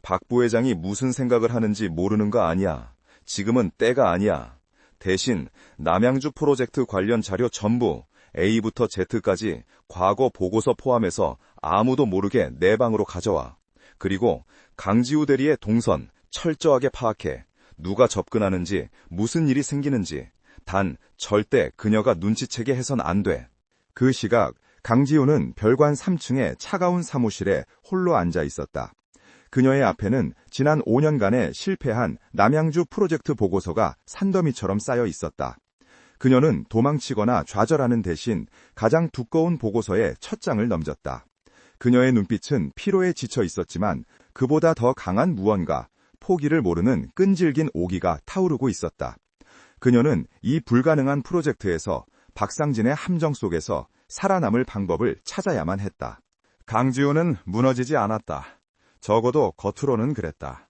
박 부회장이 무슨 생각을 하는지 모르는 거 아니야. 지금은 때가 아니야. 대신 남양주 프로젝트 관련 자료 전부 A부터 Z까지 과거 보고서 포함해서 아무도 모르게 내 방으로 가져와. 그리고 강지우 대리의 동선 철저하게 파악해. 누가 접근하는지, 무슨 일이 생기는지. 단 절대 그녀가 눈치채게 해선 안 돼. 그 시각 강지우는 별관 3층의 차가운 사무실에 홀로 앉아 있었다. 그녀의 앞에는 지난 5년간의 실패한 남양주 프로젝트 보고서가 산더미처럼 쌓여 있었다. 그녀는 도망치거나 좌절하는 대신 가장 두꺼운 보고서의 첫 장을 넘겼다. 그녀의 눈빛은 피로에 지쳐 있었지만 그보다 더 강한 무언가, 포기를 모르는 끈질긴 오기가 타오르고 있었다. 그녀는 이 불가능한 프로젝트에서 박상진의 함정 속에서 살아남을 방법을 찾아야만 했다. 강지우는 무너지지 않았다. 적어도 겉으로는 그랬다.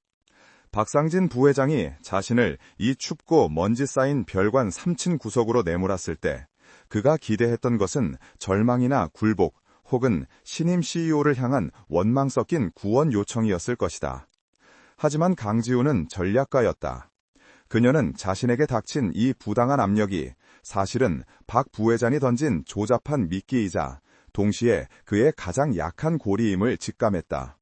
박상진 부회장이 자신을 이 춥고 먼지 쌓인 별관 3층 구석으로 내몰았을 때 그가 기대했던 것은 절망이나 굴복 혹은 신임 CEO를 향한 원망 섞인 구원 요청이었을 것이다. 하지만 강지우는 전략가였다. 그녀는 자신에게 닥친 이 부당한 압력이 사실은 박 부회장이 던진 조잡한 미끼이자 동시에 그의 가장 약한 고리임을 직감했다.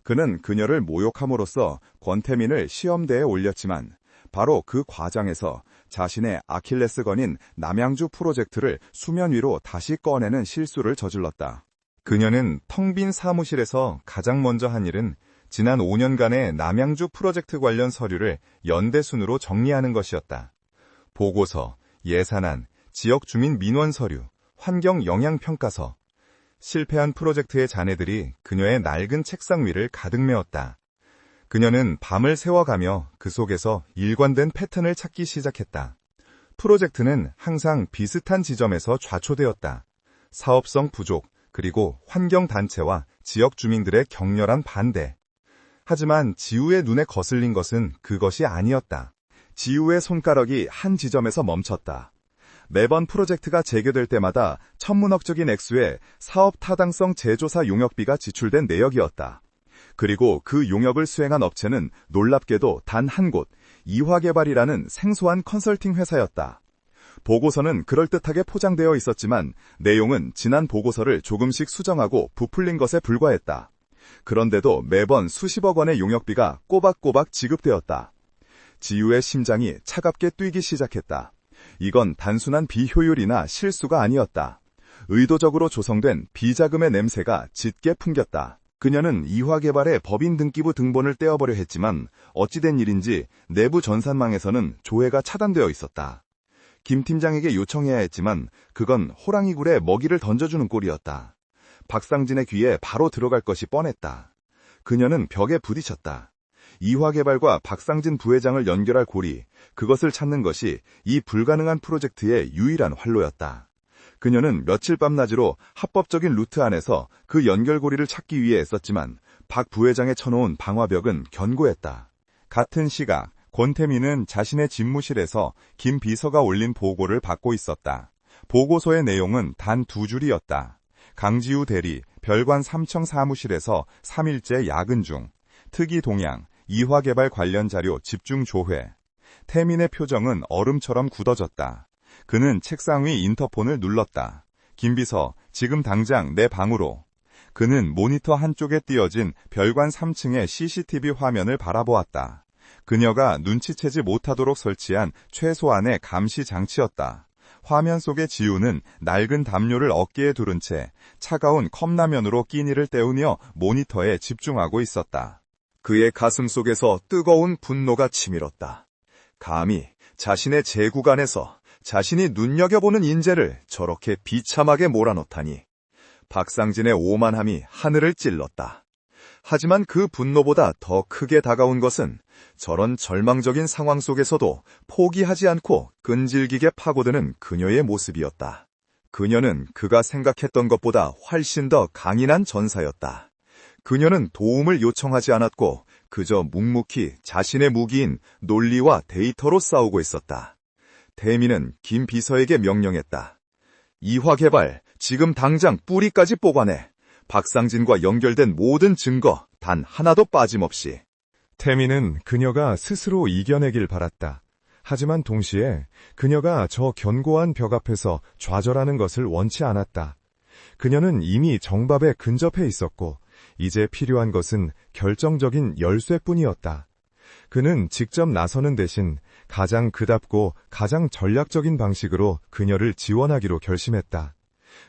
그는 그녀를 모욕함으로써 권태민을 시험대에 올렸지만 바로 그 과정에서 자신의 아킬레스건인 남양주 프로젝트를 수면 위로 다시 꺼내는 실수를 저질렀다. 그녀는 텅 빈 사무실에서 가장 먼저 한 일은 지난 5년간의 남양주 프로젝트 관련 서류를 연대순으로 정리하는 것이었다. 보고서, 예산안, 지역 주민 민원 서류, 환경 영향 평가서, 실패한 프로젝트의 잔해들이 그녀의 낡은 책상 위를 가득 메웠다. 그녀는 밤을 새워가며 그 속에서 일관된 패턴을 찾기 시작했다. 프로젝트는 항상 비슷한 지점에서 좌초되었다. 사업성 부족, 그리고 환경단체와 지역 주민들의 격렬한 반대. 하지만 지우의 눈에 거슬린 것은 그것이 아니었다. 지우의 손가락이 한 지점에서 멈췄다. 매번 프로젝트가 재개될 때마다 천문학적인 액수의 사업 타당성 재조사 용역비가 지출된 내역이었다. 그리고 그 용역을 수행한 업체는 놀랍게도 단 한 곳, 이화개발이라는 생소한 컨설팅 회사였다. 보고서는 그럴듯하게 포장되어 있었지만 내용은 지난 보고서를 조금씩 수정하고 부풀린 것에 불과했다. 그런데도 매번 수십억 원의 용역비가 꼬박꼬박 지급되었다. 지우의 심장이 차갑게 뛰기 시작했다. 이건 단순한 비효율이나 실수가 아니었다. 의도적으로 조성된 비자금의 냄새가 짙게 풍겼다. 그녀는 이화개발의 법인 등기부 등본을 떼어버려 했지만 어찌된 일인지 내부 전산망에서는 조회가 차단되어 있었다. 김 팀장에게 요청해야 했지만 그건 호랑이 굴에 먹이를 던져주는 꼴이었다. 박상진의 귀에 바로 들어갈 것이 뻔했다. 그녀는 벽에 부딪혔다. 이화개발과 박상진 부회장을 연결할 고리, 그것을 찾는 것이 이 불가능한 프로젝트의 유일한 활로였다. 그녀는 며칠 밤낮으로 합법적인 루트 안에서 그 연결고리를 찾기 위해 애썼지만 박 부회장의 쳐놓은 방화벽은 견고했다. 같은 시각, 권태민은 자신의 집무실에서 김 비서가 올린 보고를 받고 있었다. 보고서의 내용은 단 2줄이었다. 강지우 대리, 별관 3청 사무실에서 3일째 야근 중, 특이 동향, 이화개발 관련 자료 집중 조회. 태민의 표정은 얼음처럼 굳어졌다. 그는 책상 위 인터폰을 눌렀다. 김 비서, 지금 당장 내 방으로. 그는 모니터 한쪽에 띄어진 별관 3층의 CCTV 화면을 바라보았다. 그녀가 눈치채지 못하도록 설치한 최소한의 감시 장치였다. 화면 속의 지우는 낡은 담요를 어깨에 두른 채 차가운 컵라면으로 끼니를 때우며 모니터에 집중하고 있었다. 그의 가슴 속에서 뜨거운 분노가 치밀었다. 감히 자신의 제구간에서 자신이 눈여겨보는 인재를 저렇게 비참하게 몰아넣다니. 박상진의 오만함이 하늘을 찔렀다. 하지만 그 분노보다 더 크게 다가온 것은 저런 절망적인 상황 속에서도 포기하지 않고 끈질기게 파고드는 그녀의 모습이었다. 그녀는 그가 생각했던 것보다 훨씬 더 강인한 전사였다. 그녀는 도움을 요청하지 않았고 그저 묵묵히 자신의 무기인 논리와 데이터로 싸우고 있었다. 태민은 김 비서에게 명령했다. 이화개발, 지금 당장 뿌리까지 뽑아내. 박상진과 연결된 모든 증거 단 하나도 빠짐없이. 태민은 그녀가 스스로 이겨내길 바랐다. 하지만 동시에 그녀가 저 견고한 벽 앞에서 좌절하는 것을 원치 않았다. 그녀는 이미 정밥에 근접해 있었고 이제 필요한 것은 결정적인 열쇠뿐이었다. 그는 직접 나서는 대신 가장 그답고 가장 전략적인 방식으로 그녀를 지원하기로 결심했다.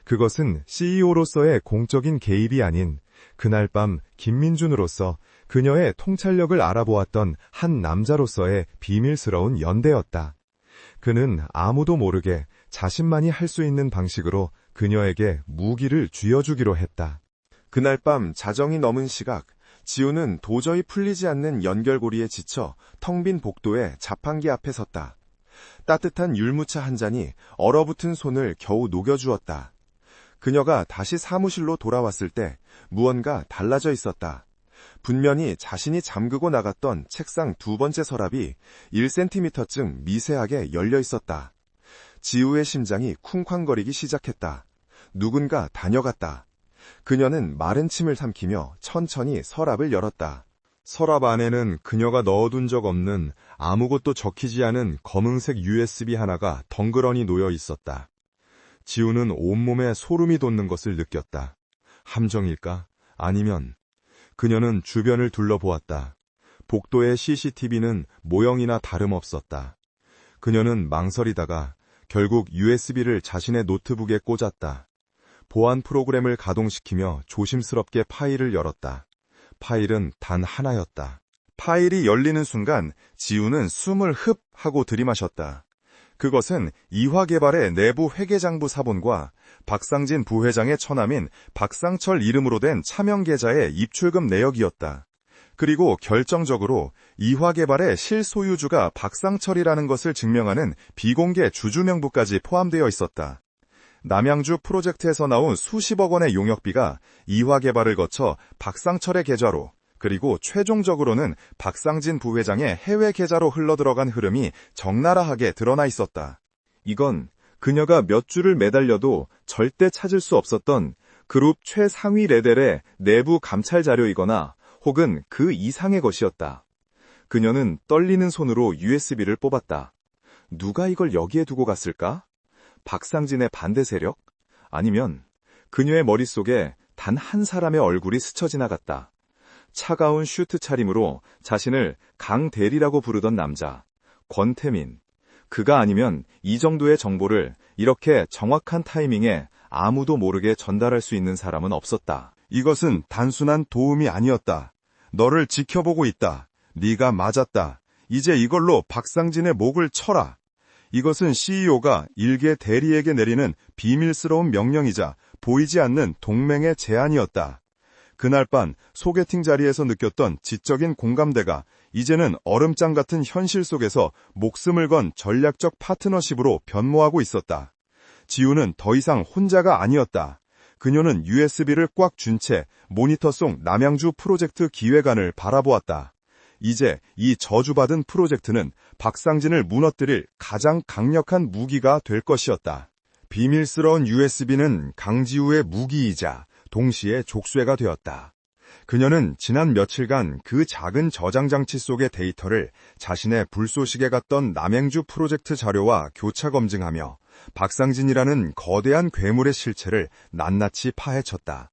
그것은 CEO로서의 공적인 개입이 아닌 그날 밤 김민준으로서 그녀의 통찰력을 알아보았던 한 남자로서의 비밀스러운 연대였다. 그는 아무도 모르게 자신만이 할 수 있는 방식으로 그녀에게 무기를 쥐어주기로 했다. 그날 밤 자정이 넘은 시각, 지우는 도저히 풀리지 않는 연결고리에 지쳐 텅 빈 복도의 자판기 앞에 섰다. 따뜻한 율무차 한 잔이 얼어붙은 손을 겨우 녹여주었다. 그녀가 다시 사무실로 돌아왔을 때 무언가 달라져 있었다. 분명히 자신이 잠그고 나갔던 책상 2번째 서랍이 1cm쯤 미세하게 열려 있었다. 지우의 심장이 쿵쾅거리기 시작했다. 누군가 다녀갔다. 그녀는 마른 침을 삼키며 천천히 서랍을 열었다. 서랍 안에는 그녀가 넣어둔 적 없는 아무것도 적히지 않은 검은색 USB 하나가 덩그러니 놓여 있었다. 지우는 온몸에 소름이 돋는 것을 느꼈다. 함정일까? 아니면... 그녀는 주변을 둘러보았다. 복도의 CCTV는 모형이나 다름없었다. 그녀는 망설이다가 결국 USB를 자신의 노트북에 꽂았다. 보안 프로그램을 가동시키며 조심스럽게 파일을 열었다. 파일은 단 하나였다. 파일이 열리는 순간 지우는 숨을 흡 하고 들이마셨다. 그것은 이화개발의 내부 회계장부 사본과 박상진 부회장의 처남인 박상철 이름으로 된 차명 계좌의 입출금 내역이었다. 그리고 결정적으로 이화개발의 실소유주가 박상철이라는 것을 증명하는 비공개 주주명부까지 포함되어 있었다. 남양주 프로젝트에서 나온 수십억 원의 용역비가 이화개발을 거쳐 박상철의 계좌로, 그리고 최종적으로는 박상진 부회장의 해외 계좌로 흘러들어간 흐름이 적나라하게 드러나 있었다. 이건 그녀가 몇 주를 매달려도 절대 찾을 수 없었던 그룹 최상위 레벨의 내부 감찰 자료이거나 혹은 그 이상의 것이었다. 그녀는 떨리는 손으로 USB를 뽑았다. 누가 이걸 여기에 두고 갔을까? 박상진의 반대 세력? 아니면 그녀의 머릿속에 단 한 사람의 얼굴이 스쳐 지나갔다. 차가운 슈트 차림으로 자신을 강대리라고 부르던 남자, 권태민. 그가 아니면 이 정도의 정보를 이렇게 정확한 타이밍에 아무도 모르게 전달할 수 있는 사람은 없었다. 이것은 단순한 도움이 아니었다. 너를 지켜보고 있다. 네가 맞았다. 이제 이걸로 박상진의 목을 쳐라. 이것은 CEO가 일개 대리에게 내리는 비밀스러운 명령이자 보이지 않는 동맹의 제안이었다. 그날 밤 소개팅 자리에서 느꼈던 지적인 공감대가 이제는 얼음장 같은 현실 속에서 목숨을 건 전략적 파트너십으로 변모하고 있었다. 지우는 더 이상 혼자가 아니었다. 그녀는 USB를 꽉 쥔 채 모니터 속 남양주 프로젝트 기획안을 바라보았다. 이제 이 저주받은 프로젝트는 박상진을 무너뜨릴 가장 강력한 무기가 될 것이었다. 비밀스러운 USB는 강지우의 무기이자 동시에 족쇄가 되었다. 그녀는 지난 며칠간 그 작은 저장 장치 속의 데이터를 자신의 불쏘시개 같던 남양주 프로젝트 자료와 교차 검증하며 박상진이라는 거대한 괴물의 실체를 낱낱이 파헤쳤다.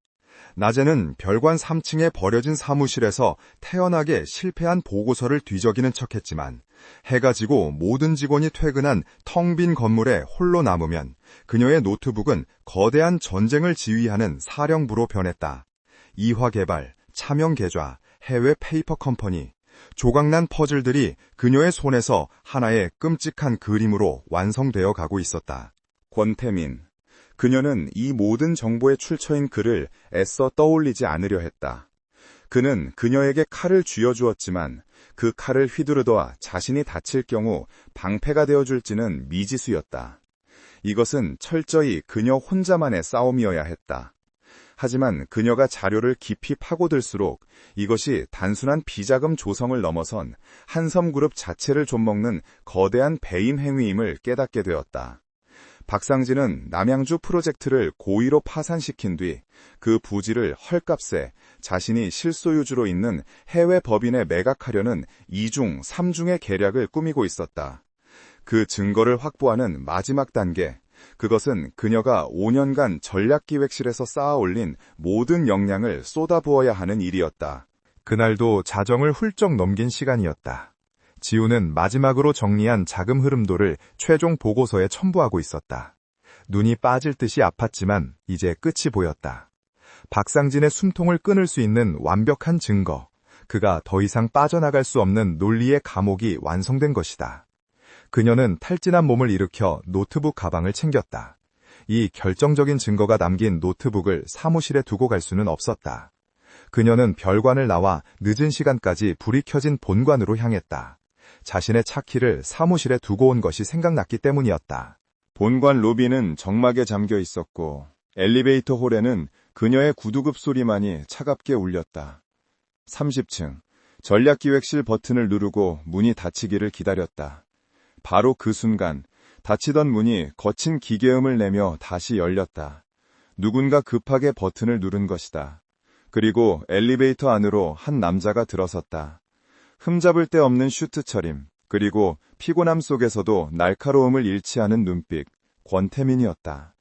낮에는 별관 3층에 버려진 사무실에서 태연하게 실패한 보고서를 뒤적이는 척했지만 해가 지고 모든 직원이 퇴근한 텅 빈 건물에 홀로 남으면 그녀의 노트북은 거대한 전쟁을 지휘하는 사령부로 변했다. 이화개발, 차명계좌, 해외 페이퍼 컴퍼니, 조각난 퍼즐들이 그녀의 손에서 하나의 끔찍한 그림으로 완성되어 가고 있었다. 권태민. 그녀는 이 모든 정보의 출처인 그를 애써 떠올리지 않으려 했다. 그는 그녀에게 칼을 쥐어주었지만 그 칼을 휘두르다가 자신이 다칠 경우 방패가 되어줄지는 미지수였다. 이것은 철저히 그녀 혼자만의 싸움이어야 했다. 하지만 그녀가 자료를 깊이 파고들수록 이것이 단순한 비자금 조성을 넘어선 한섬그룹 자체를 좀먹는 거대한 배임 행위임을 깨닫게 되었다. 박상진은 남양주 프로젝트를 고의로 파산시킨 뒤 그 부지를 헐값에 자신이 실소유주로 있는 해외 법인에 매각하려는 2중, 3중의 계략을 꾸미고 있었다. 그 증거를 확보하는 마지막 단계, 그것은 그녀가 5년간 전략기획실에서 쌓아올린 모든 역량을 쏟아부어야 하는 일이었다. 그날도 자정을 훌쩍 넘긴 시간이었다. 지우는 마지막으로 정리한 자금 흐름도를 최종 보고서에 첨부하고 있었다. 눈이 빠질 듯이 아팠지만 이제 끝이 보였다. 박상진의 숨통을 끊을 수 있는 완벽한 증거, 그가 더 이상 빠져나갈 수 없는 논리의 감옥이 완성된 것이다. 그녀는 탈진한 몸을 일으켜 노트북 가방을 챙겼다. 이 결정적인 증거가 담긴 노트북을 사무실에 두고 갈 수는 없었다. 그녀는 별관을 나와 늦은 시간까지 불이 켜진 본관으로 향했다. 자신의 차키를 사무실에 두고 온 것이 생각났기 때문이었다. 본관 로비는 적막에 잠겨 있었고 엘리베이터 홀에는 그녀의 구두굽 소리만이 차갑게 울렸다. 30층, 전략기획실 버튼을 누르고 문이 닫히기를 기다렸다. 바로 그 순간 닫히던 문이 거친 기계음을 내며 다시 열렸다. 누군가 급하게 버튼을 누른 것이다. 그리고 엘리베이터 안으로 한 남자가 들어섰다. 흠잡을 데 없는 슈트 차림, 그리고 피곤함 속에서도 날카로움을 잃지 않은 눈빛, 권태민이었다.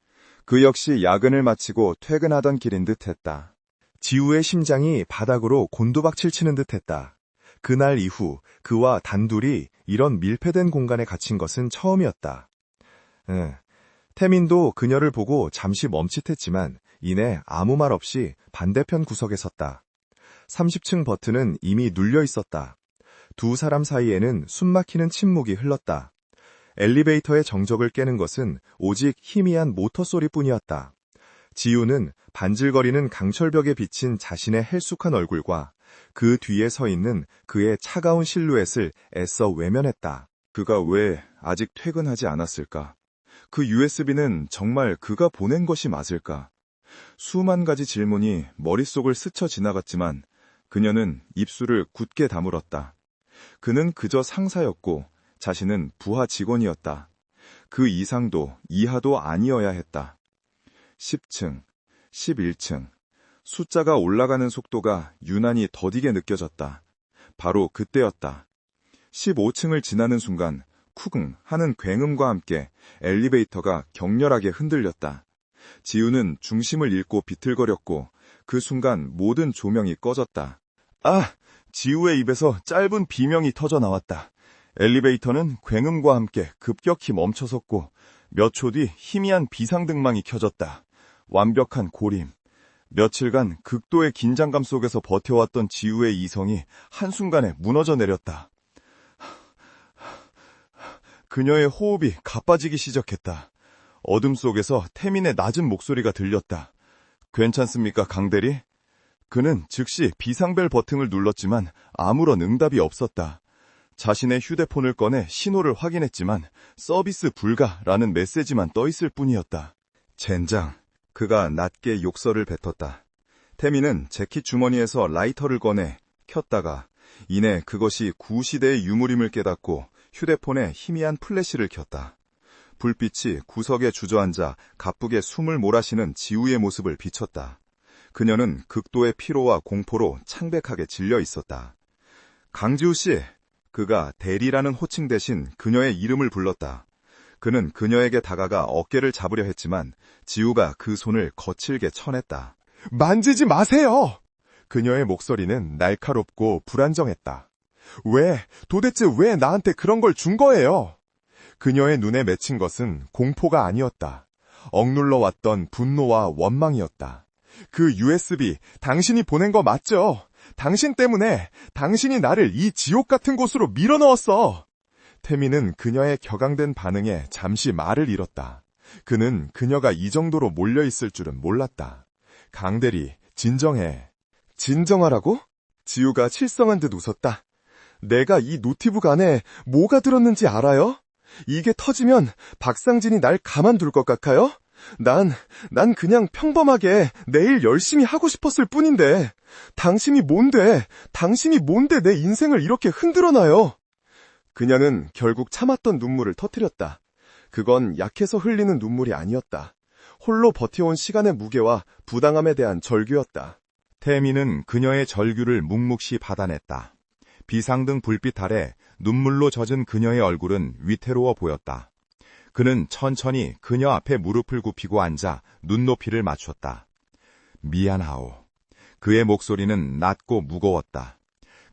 그 역시 야근을 마치고 퇴근하던 길인 듯했다. 지우의 심장이 바닥으로 곤두박질 치는 듯했다. 그날 이후 그와 단둘이 이런 밀폐된 공간에 갇힌 것은 처음이었다. 태민도 그녀를 보고 잠시 멈칫했지만 이내 아무 말 없이 반대편 구석에 섰다. 30층 버튼은 이미 눌려 있었다. 두 사람 사이에는 숨막히는 침묵이 흘렀다. 엘리베이터의 정적을 깨는 것은 오직 희미한 모터 소리뿐이었다. 지우는 반질거리는 강철벽에 비친 자신의 헬쑥한 얼굴과 그 뒤에 서 있는 그의 차가운 실루엣을 애써 외면했다. 그가 왜 아직 퇴근하지 않았을까? 그 USB는 정말 그가 보낸 것이 맞을까? 수만 가지 질문이 머릿속을 스쳐 지나갔지만 그녀는 입술을 굳게 다물었다. 그는 그저 상사였고 자신은 부하 직원이었다. 그 이상도 이하도 아니어야 했다. 10층, 11층. 숫자가 올라가는 속도가 유난히 더디게 느껴졌다. 바로 그때였다. 15층을 지나는 순간 쿵 하는 굉음과 함께 엘리베이터가 격렬하게 흔들렸다. 지우는 중심을 잃고 비틀거렸고 그 순간 모든 조명이 꺼졌다. 아! 지우의 입에서 짧은 비명이 터져 나왔다. 엘리베이터는 굉음과 함께 급격히 멈춰섰고 몇 초 뒤 희미한 비상등망이 켜졌다. 완벽한 고림. 며칠간 극도의 긴장감 속에서 버텨왔던 지우의 이성이 한순간에 무너져 내렸다. 그녀의 호흡이 가빠지기 시작했다. 어둠 속에서 태민의 낮은 목소리가 들렸다. 괜찮습니까, 강대리? 그는 즉시 비상벨 버튼을 눌렀지만 아무런 응답이 없었다. 자신의 휴대폰을 꺼내 신호를 확인했지만 서비스 불가라는 메시지만 떠있을 뿐이었다. 젠장, 그가 낮게 욕설을 뱉었다. 태민은 재킷 주머니에서 라이터를 꺼내 켰다가 이내 그것이 구시대의 유물임을 깨닫고 휴대폰에 희미한 플래시를 켰다. 불빛이 구석에 주저앉아 가쁘게 숨을 몰아쉬는 지우의 모습을 비췄다. 그녀는 극도의 피로와 공포로 창백하게 질려 있었다. 강지우 씨, 그가 대리라는 호칭 대신 그녀의 이름을 불렀다. 그는 그녀에게 다가가 어깨를 잡으려 했지만 지우가 그 손을 거칠게 쳐냈다. 만지지 마세요! 그녀의 목소리는 날카롭고 불안정했다. 도대체 왜 나한테 그런 걸 준 거예요? 그녀의 눈에 맺힌 것은 공포가 아니었다. 억눌러 왔던 분노와 원망이었다. 그 USB, 당신이 보낸 거 맞죠? 당신 때문에 당신이 나를 이 지옥 같은 곳으로 밀어넣었어. 태민은 그녀의 격앙된 반응에 잠시 말을 잃었다. 그는 그녀가 이 정도로 몰려있을 줄은 몰랐다. 강대리, 진정해. 진정하라고? 지우가 실성한 듯 웃었다. 내가 이 노트북 안에 뭐가 들었는지 알아요? 이게 터지면 박상진이 날 가만둘 것 같아요? 난 그냥 평범하게 내일 열심히 하고 싶었을 뿐인데 당신이 뭔데 내 인생을 이렇게 흔들어놔요? 그녀는 결국 참았던 눈물을 터뜨렸다. 그건 약해서 흘리는 눈물이 아니었다. 홀로 버텨온 시간의 무게와 부당함에 대한 절규였다. 태민은 그녀의 절규를 묵묵히 받아냈다. 비상등 불빛 아래 눈물로 젖은 그녀의 얼굴은 위태로워 보였다. 그는 천천히 그녀 앞에 무릎을 굽히고 앉아 눈높이를 맞췄다. 미안하오. 그의 목소리는 낮고 무거웠다.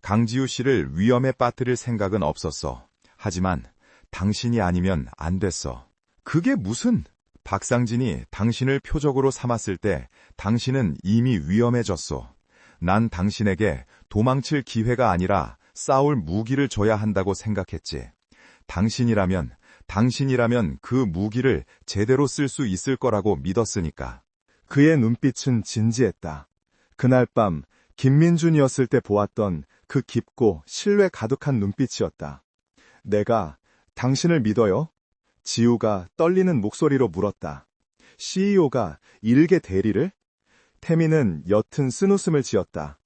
강지우 씨를 위험에 빠뜨릴 생각은 없었어. 하지만 당신이 아니면 안 됐어. 그게 무슨? 박상진이 당신을 표적으로 삼았을 때 당신은 이미 위험해졌어. 난 당신에게 도망칠 기회가 아니라 싸울 무기를 줘야 한다고 생각했지. 당신이라면 그 무기를 제대로 쓸 수 있을 거라고 믿었으니까. 그의 눈빛은 진지했다. 그날 밤 김민준이었을 때 보았던 그 깊고 신뢰 가득한 눈빛이었다. 내가 당신을 믿어요? 지우가 떨리는 목소리로 물었다. CEO가 일개 대리를? 태민은 옅은 쓴웃음을 지었다.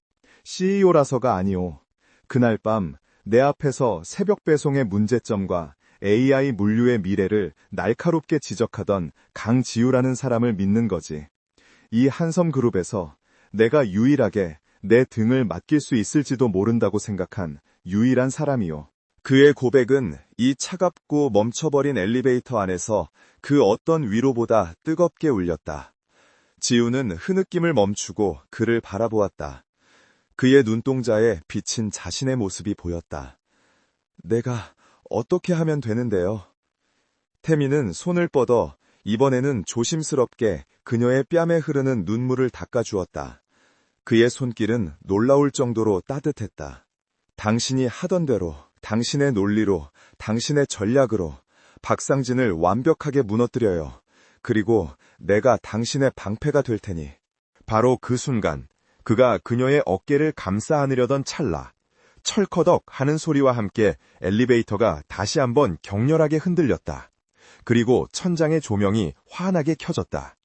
CEO라서가 아니오. 그날 밤 내 앞에서 새벽 배송의 문제점과 AI 물류의 미래를 날카롭게 지적하던 강지우라는 사람을 믿는 거지. 이 한섬그룹에서 내가 유일하게 내 등을 맡길 수 있을지도 모른다고 생각한 유일한 사람이요. 그의 고백은 이 차갑고 멈춰버린 엘리베이터 안에서 그 어떤 위로보다 뜨겁게 울렸다. 지우는 흐느낌을 멈추고 그를 바라보았다. 그의 눈동자에 비친 자신의 모습이 보였다. 내가 어떻게 하면 되는데요? 태민은 손을 뻗어 이번에는 조심스럽게 그녀의 뺨에 흐르는 눈물을 닦아주었다. 그의 손길은 놀라울 정도로 따뜻했다. 당신이 하던 대로, 당신의 논리로, 당신의 전략으로 박상진을 완벽하게 무너뜨려요. 그리고 내가 당신의 방패가 될 테니. 바로 그 순간 그가 그녀의 어깨를 감싸 안으려던 찰나, 철커덕 하는 소리와 함께 엘리베이터가 다시 한번 격렬하게 흔들렸다. 그리고 천장의 조명이 환하게 켜졌다.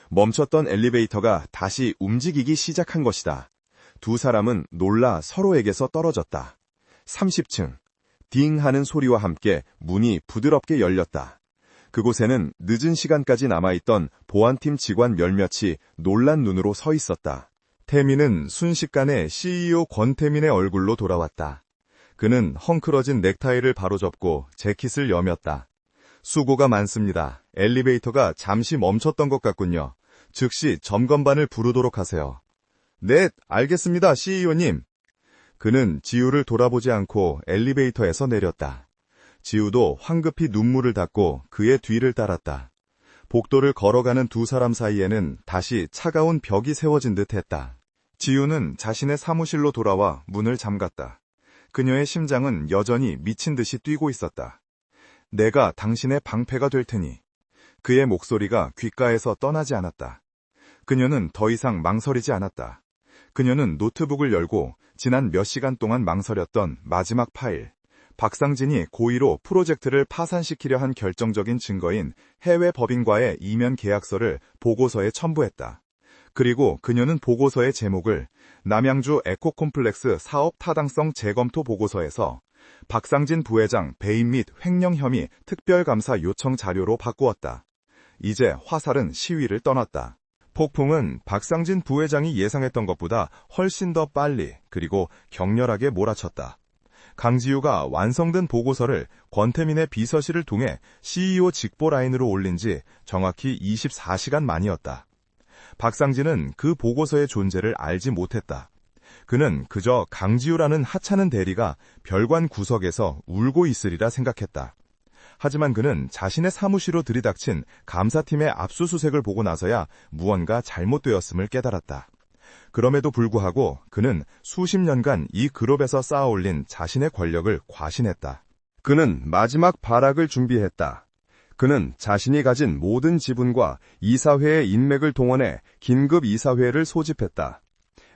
멈췄던 엘리베이터가 다시 움직이기 시작한 것이다. 두 사람은 놀라 서로에게서 떨어졌다. 30층. 딩 하는 소리와 함께 문이 부드럽게 열렸다. 그곳에는 늦은 시간까지 남아있던 보안팀 직원 몇몇이 놀란 눈으로 서 있었다. 태민은 순식간에 CEO 권태민의 얼굴로 돌아왔다. 그는 헝클어진 넥타이를 바로접고 재킷을 여몄다. 수고가 많습니다. 엘리베이터가 잠시 멈췄던 것 같군요. 즉시 점검반을 부르도록 하세요. 네, 알겠습니다, CEO님. 그는 지우를 돌아보지 않고 엘리베이터에서 내렸다. 지우도 황급히 눈물을 닦고 그의 뒤를 따랐다. 복도를 걸어가는 두 사람 사이에는 다시 차가운 벽이 세워진 듯 했다. 지우는 자신의 사무실로 돌아와 문을 잠갔다. 그녀의 심장은 여전히 미친 듯이 뛰고 있었다. 내가 당신의 방패가 될 테니. 그의 목소리가 귓가에서 떠나지 않았다. 그녀는 더 이상 망설이지 않았다. 그녀는 노트북을 열고 지난 몇 시간 동안 망설였던 마지막 파일, 박상진이 고의로 프로젝트를 파산시키려 한 결정적인 증거인 해외 법인과의 이면 계약서를 보고서에 첨부했다. 그리고 그녀는 보고서의 제목을 남양주 에코콤플렉스 사업 타당성 재검토 보고서에서 박상진 부회장 배임 및 횡령 혐의 특별감사 요청 자료로 바꾸었다. 이제 화살은 시위를 떠났다. 폭풍은 박상진 부회장이 예상했던 것보다 훨씬 더 빨리 그리고 격렬하게 몰아쳤다. 강지우가 완성된 보고서를 권태민의 비서실을 통해 CEO 직보 라인으로 올린 지 정확히 24시간 만이었다. 박상진은 그 보고서의 존재를 알지 못했다. 그는 그저 강지우라는 하찮은 대리가 별관 구석에서 울고 있으리라 생각했다. 하지만 그는 자신의 사무실로 들이닥친 감사팀의 압수수색을 보고 나서야 무언가 잘못되었음을 깨달았다. 그럼에도 불구하고 그는 수십 년간 이 그룹에서 쌓아올린 자신의 권력을 과신했다. 그는 마지막 발악을 준비했다. 그는 자신이 가진 모든 지분과 이사회의 인맥을 동원해 긴급 이사회를 소집했다.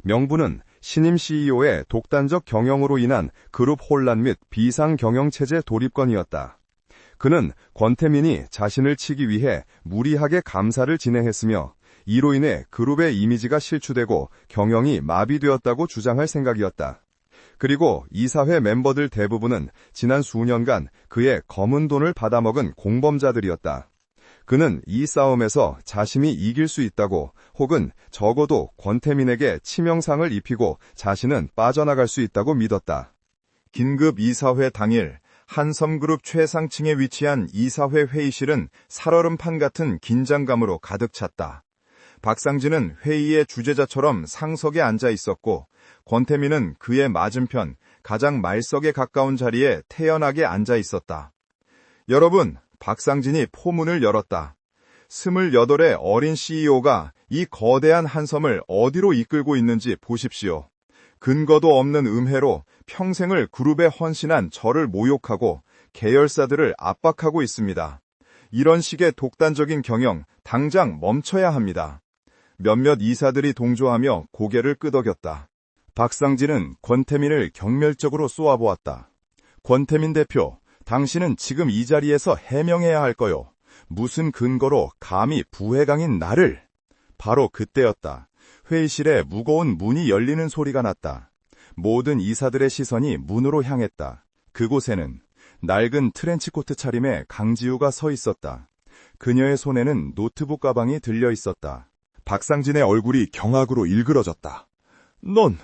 명분은 신임 CEO의 독단적 경영으로 인한 그룹 혼란 및 비상 경영체제 도입건이었다. 그는 권태민이 자신을 치기 위해 무리하게 감사를 진행했으며 이로 인해 그룹의 이미지가 실추되고 경영이 마비되었다고 주장할 생각이었다. 그리고 이사회 멤버들 대부분은 지난 수년간 그의 검은 돈을 받아먹은 공범자들이었다. 그는 이 싸움에서 자신이 이길 수 있다고 혹은 적어도 권태민에게 치명상을 입히고 자신은 빠져나갈 수 있다고 믿었다. 긴급 이사회 당일 한섬그룹 최상층에 위치한 이사회 회의실은 살얼음판 같은 긴장감으로 가득 찼다. 박상진은 회의의 주재자처럼 상석에 앉아 있었고 권태민은 그의 맞은편 가장 말석에 가까운 자리에 태연하게 앉아 있었다. 여러분, 박상진이 포문을 열었다. 28의 어린 CEO가 이 거대한 한섬을 어디로 이끌고 있는지 보십시오. 근거도 없는 음해로 평생을 그룹에 헌신한 저를 모욕하고 계열사들을 압박하고 있습니다. 이런 식의 독단적인 경영 당장 멈춰야 합니다. 몇몇 이사들이 동조하며 고개를 끄덕였다. 박상진은 권태민을 경멸적으로 쏘아보았다. 권태민 대표, 당신은 지금 이 자리에서 해명해야 할 거요. 무슨 근거로 감히 부회장인 나를... 바로 그때였다. 회의실에 무거운 문이 열리는 소리가 났다. 모든 이사들의 시선이 문으로 향했다. 그곳에는 낡은 트렌치코트 차림의 강지우가 서 있었다. 그녀의 손에는 노트북 가방이 들려 있었다. 박상진의 얼굴이 경악으로 일그러졌다. 넌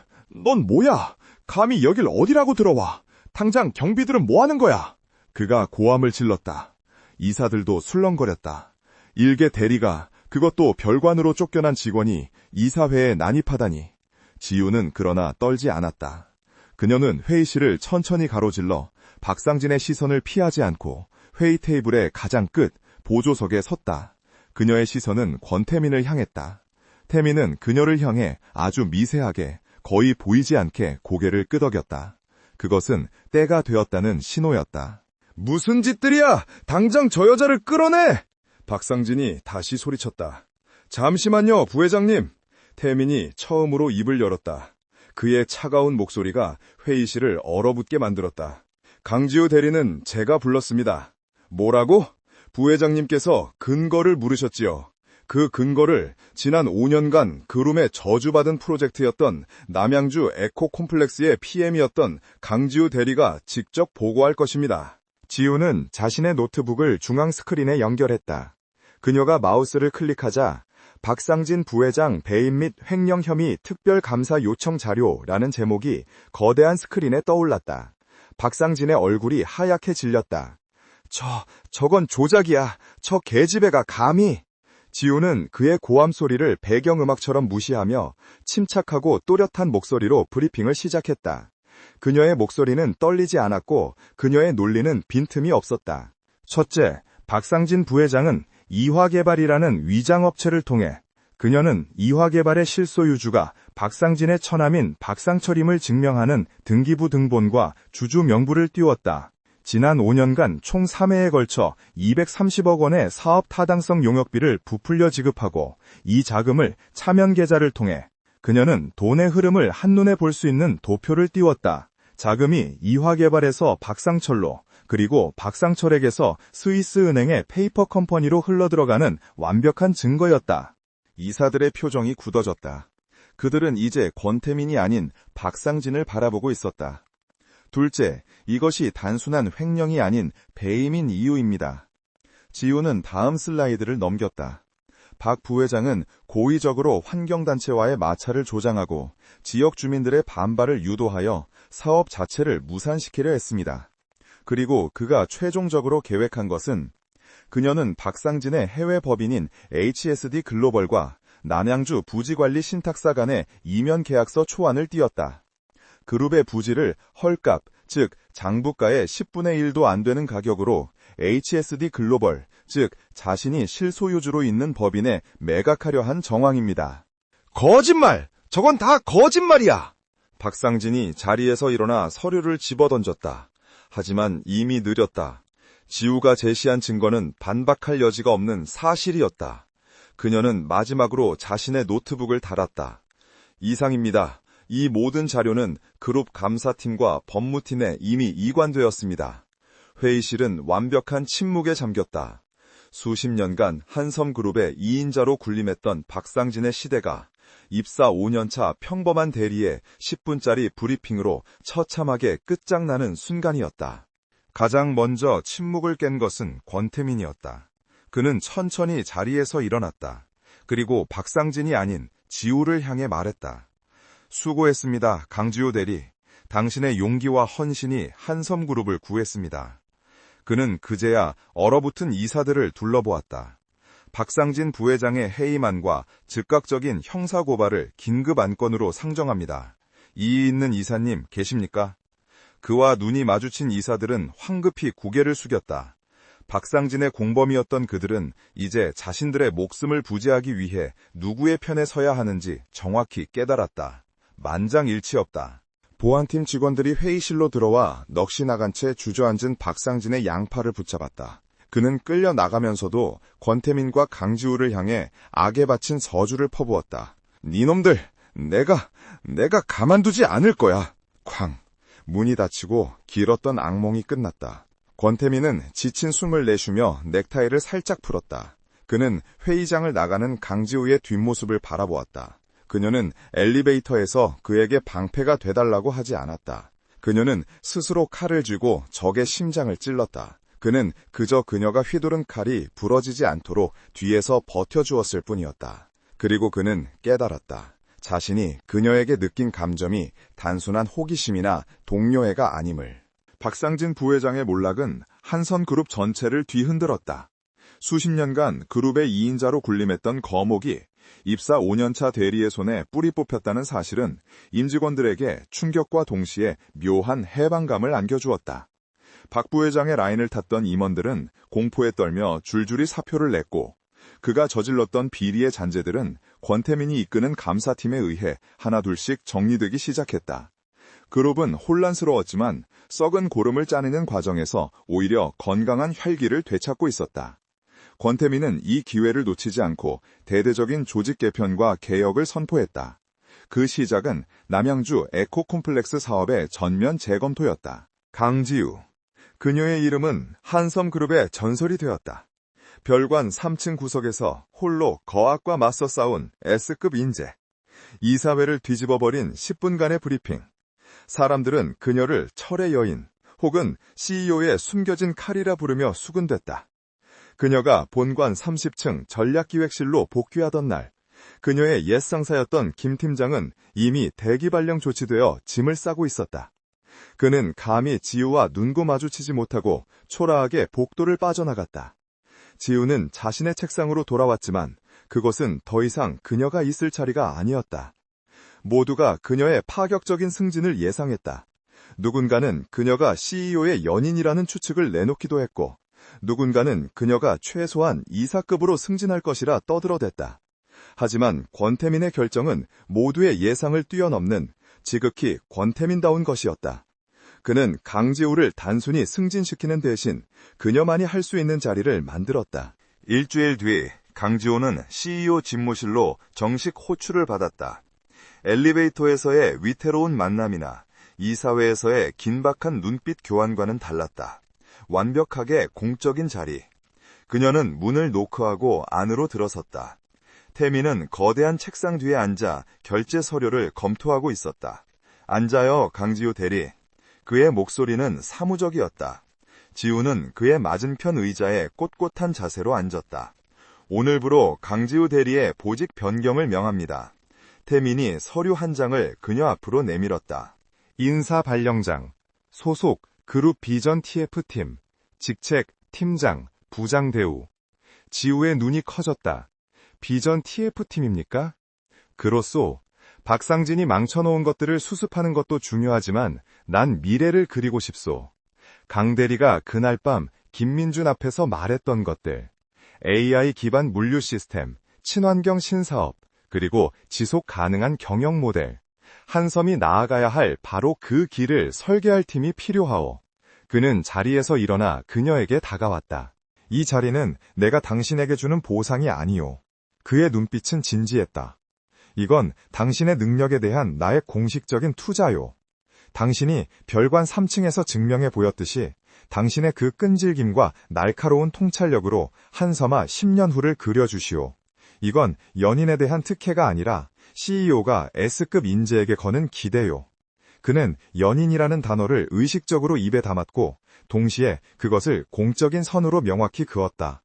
뭐야? 감히 여길 어디라고 들어와? 당장 경비들은 뭐 하는 거야? 그가 고함을 질렀다. 이사들도 술렁거렸다. 일개 대리가, 그것도 별관으로 쫓겨난 직원이 이사회에 난입하다니. 지우는 그러나 떨지 않았다. 그녀는 회의실을 천천히 가로질러 박상진의 시선을 피하지 않고 회의 테이블의 가장 끝 보조석에 섰다. 그녀의 시선은 권태민을 향했다. 태민은 그녀를 향해 아주 미세하게, 거의 보이지 않게 고개를 끄덕였다. 그것은 때가 되었다는 신호였다. 무슨 짓들이야! 당장 저 여자를 끌어내! 박상진이 다시 소리쳤다. 잠시만요, 부회장님. 태민이 처음으로 입을 열었다. 그의 차가운 목소리가 회의실을 얼어붙게 만들었다. 강지우 대리는 제가 불렀습니다. 뭐라고? 부회장님께서 근거를 물으셨지요. 그 근거를 지난 5년간 그룸의 저주받은 프로젝트였던 남양주 에코콤플렉스의 PM이었던 강지우 대리가 직접 보고할 것입니다. 지우는 자신의 노트북을 중앙 스크린에 연결했다. 그녀가 마우스를 클릭하자 박상진 부회장 배임 및 횡령 혐의 특별감사 요청 자료라는 제목이 거대한 스크린에 떠올랐다. 박상진의 얼굴이 하얗게 질렸다. 저건 조작이야. 저 계집애가 감히. 지우는 그의 고함 소리를 배경음악처럼 무시하며 침착하고 또렷한 목소리로 브리핑을 시작했다. 그녀의 목소리는 떨리지 않았고 그녀의 논리는 빈틈이 없었다. 첫째, 박상진 부회장은 이화개발이라는 위장업체를 통해 그녀는 이화개발의 실소유주가 박상진의 처남인 박상철임을 증명하는 등기부 등본과 주주 명부를 띄웠다. 지난 5년간 총 3회에 걸쳐 230억 원의 사업 타당성 용역비를 부풀려 지급하고 이 자금을 차면 계좌를 통해 그녀는 돈의 흐름을 한눈에 볼 수 있는 도표를 띄웠다. 자금이 이화개발에서 박상철로 그리고 박상철에게서 스위스은행의 페이퍼 컴퍼니로 흘러들어가는 완벽한 증거였다. 이사들의 표정이 굳어졌다. 그들은 이제 권태민이 아닌 박상진을 바라보고 있었다. 둘째, 이것이 단순한 횡령이 아닌 배임인 이유입니다. 지우는 다음 슬라이드를 넘겼다. 박 부회장은 고의적으로 환경단체와의 마찰을 조장하고 지역 주민들의 반발을 유도하여 사업 자체를 무산시키려 했습니다. 그리고 그가 최종적으로 계획한 것은 그녀는 박상진의 해외 법인인 HSD 글로벌과 남양주 부지관리 신탁사 간의 이면 계약서 초안을 띄웠다. 그룹의 부지를 헐값, 즉 장부가의 10분의 1도 안 되는 가격으로 HSD 글로벌, 즉 자신이 실소유주로 있는 법인에 매각하려 한 정황입니다. 거짓말! 저건 다 거짓말이야! 박상진이 자리에서 일어나 서류를 집어던졌다. 하지만 이미 느렸다. 지우가 제시한 증거는 반박할 여지가 없는 사실이었다. 그녀는 마지막으로 자신의 노트북을 닫았다. 이상입니다. 이 모든 자료는 그룹 감사팀과 법무팀에 이미 이관되었습니다. 회의실은 완벽한 침묵에 잠겼다. 수십 년간 한섬그룹의 2인자로 군림했던 박상진의 시대가 입사 5년차 평범한 대리의 10분짜리 브리핑으로 처참하게 끝장나는 순간이었다. 가장 먼저 침묵을 깬 것은 권태민이었다. 그는 천천히 자리에서 일어났다. 그리고 박상진이 아닌 지우를 향해 말했다. 수고했습니다, 강지우 대리. 당신의 용기와 헌신이 한섬그룹을 구했습니다. 그는 그제야 얼어붙은 이사들을 둘러보았다. 박상진 부회장의 해임안과 즉각적인 형사고발을 긴급 안건으로 상정합니다. 이의 있는 이사님 계십니까? 그와 눈이 마주친 이사들은 황급히 고개를 숙였다. 박상진의 공범이었던 그들은 이제 자신들의 목숨을 부지하기 위해 누구의 편에 서야 하는지 정확히 깨달았다. 만장일치였다. 보안팀 직원들이 회의실로 들어와 넋이 나간 채 주저앉은 박상진의 양팔을 붙잡았다. 그는 끌려 나가면서도 권태민과 강지우를 향해 악에 바친 서주를 퍼부었다. 니놈들, 내가 가만두지 않을 거야. 쾅. 문이 닫히고 길었던 악몽이 끝났다. 권태민은 지친 숨을 내쉬며 넥타이를 살짝 풀었다. 그는 회의장을 나가는 강지우의 뒷모습을 바라보았다. 그녀는 엘리베이터에서 그에게 방패가 돼달라고 하지 않았다. 그녀는 스스로 칼을 쥐고 적의 심장을 찔렀다. 그는 그저 그녀가 휘두른 칼이 부러지지 않도록 뒤에서 버텨주었을 뿐이었다. 그리고 그는 깨달았다. 자신이 그녀에게 느낀 감정이 단순한 호기심이나 동료애가 아님을. 박상진 부회장의 몰락은 한선그룹 전체를 뒤흔들었다. 수십 년간 그룹의 2인자로 군림했던 거목이 입사 5년차 대리의 손에 뿌리 뽑혔다는 사실은 임직원들에게 충격과 동시에 묘한 해방감을 안겨주었다. 박 부회장의 라인을 탔던 임원들은 공포에 떨며 줄줄이 사표를 냈고 그가 저질렀던 비리의 잔재들은 권태민이 이끄는 감사팀에 의해 하나둘씩 정리되기 시작했다. 그룹은 혼란스러웠지만 썩은 고름을 짜내는 과정에서 오히려 건강한 활기를 되찾고 있었다. 권태민은 이 기회를 놓치지 않고 대대적인 조직 개편과 개혁을 선포했다. 그 시작은 남양주 에코콤플렉스 사업의 전면 재검토였다. 강지우. 그녀의 이름은 한섬그룹의 전설이 되었다. 별관 3층 구석에서 홀로 거악과 맞서 싸운 S급 인재. 이사회를 뒤집어버린 10분간의 브리핑. 사람들은 그녀를 철의 여인 혹은 CEO의 숨겨진 칼이라 부르며 수군댔다. 그녀가 본관 30층 전략기획실로 복귀하던 날, 그녀의 옛 상사였던 김 팀장은 이미 대기 발령 조치되어 짐을 싸고 있었다. 그는 감히 지우와 눈고 마주치지 못하고 초라하게 복도를 빠져나갔다. 지우는 자신의 책상으로 돌아왔지만 그것은 더 이상 그녀가 있을 자리가 아니었다. 모두가 그녀의 파격적인 승진을 예상했다. 누군가는 그녀가 CEO의 연인이라는 추측을 내놓기도 했고, 누군가는 그녀가 최소한 이사급으로 승진할 것이라 떠들어댔다. 하지만 권태민의 결정은 모두의 예상을 뛰어넘는 지극히 권태민다운 것이었다. 그는 강지우를 단순히 승진시키는 대신 그녀만이 할 수 있는 자리를 만들었다. 일주일 뒤 강지우는 CEO 집무실로 정식 호출을 받았다. 엘리베이터에서의 위태로운 만남이나 이사회에서의 긴박한 눈빛 교환과는 달랐다. 완벽하게 공적인 자리. 그녀는 문을 노크하고 안으로 들어섰다. 태민은 거대한 책상 뒤에 앉아 결제 서류를 검토하고 있었다. 앉아요, 강지우 대리. 그의 목소리는 사무적이었다. 지우는 그의 맞은편 의자에 꼿꼿한 자세로 앉았다. 오늘부로 강지우 대리의 보직 변경을 명합니다. 태민이 서류 한 장을 그녀 앞으로 내밀었다. 인사 발령장, 소속 그룹 비전 TF팀, 직책 팀장, 부장 대우. 지우의 눈이 커졌다. 비전 TF팀입니까? 그렇소. 박상진이 망쳐놓은 것들을 수습하는 것도 중요하지만 난 미래를 그리고 싶소. 강 대리가 그날 밤 김민준 앞에서 말했던 것들. AI 기반 물류 시스템, 친환경 신사업, 그리고 지속 가능한 경영 모델. 한섬이 나아가야 할 바로 그 길을 설계할 팀이 필요하오. 그는 자리에서 일어나 그녀에게 다가왔다. 이 자리는 내가 당신에게 주는 보상이 아니오. 그의 눈빛은 진지했다. 이건 당신의 능력에 대한 나의 공식적인 투자요. 당신이 별관 3층에서 증명해 보였듯이 당신의 그 끈질김과 날카로운 통찰력으로 한섬아 10년 후를 그려주시오. 이건 연인에 대한 특혜가 아니라 CEO가 S급 인재에게 거는 기대요. 그는 연인이라는 단어를 의식적으로 입에 담았고 동시에 그것을 공적인 선으로 명확히 그었다.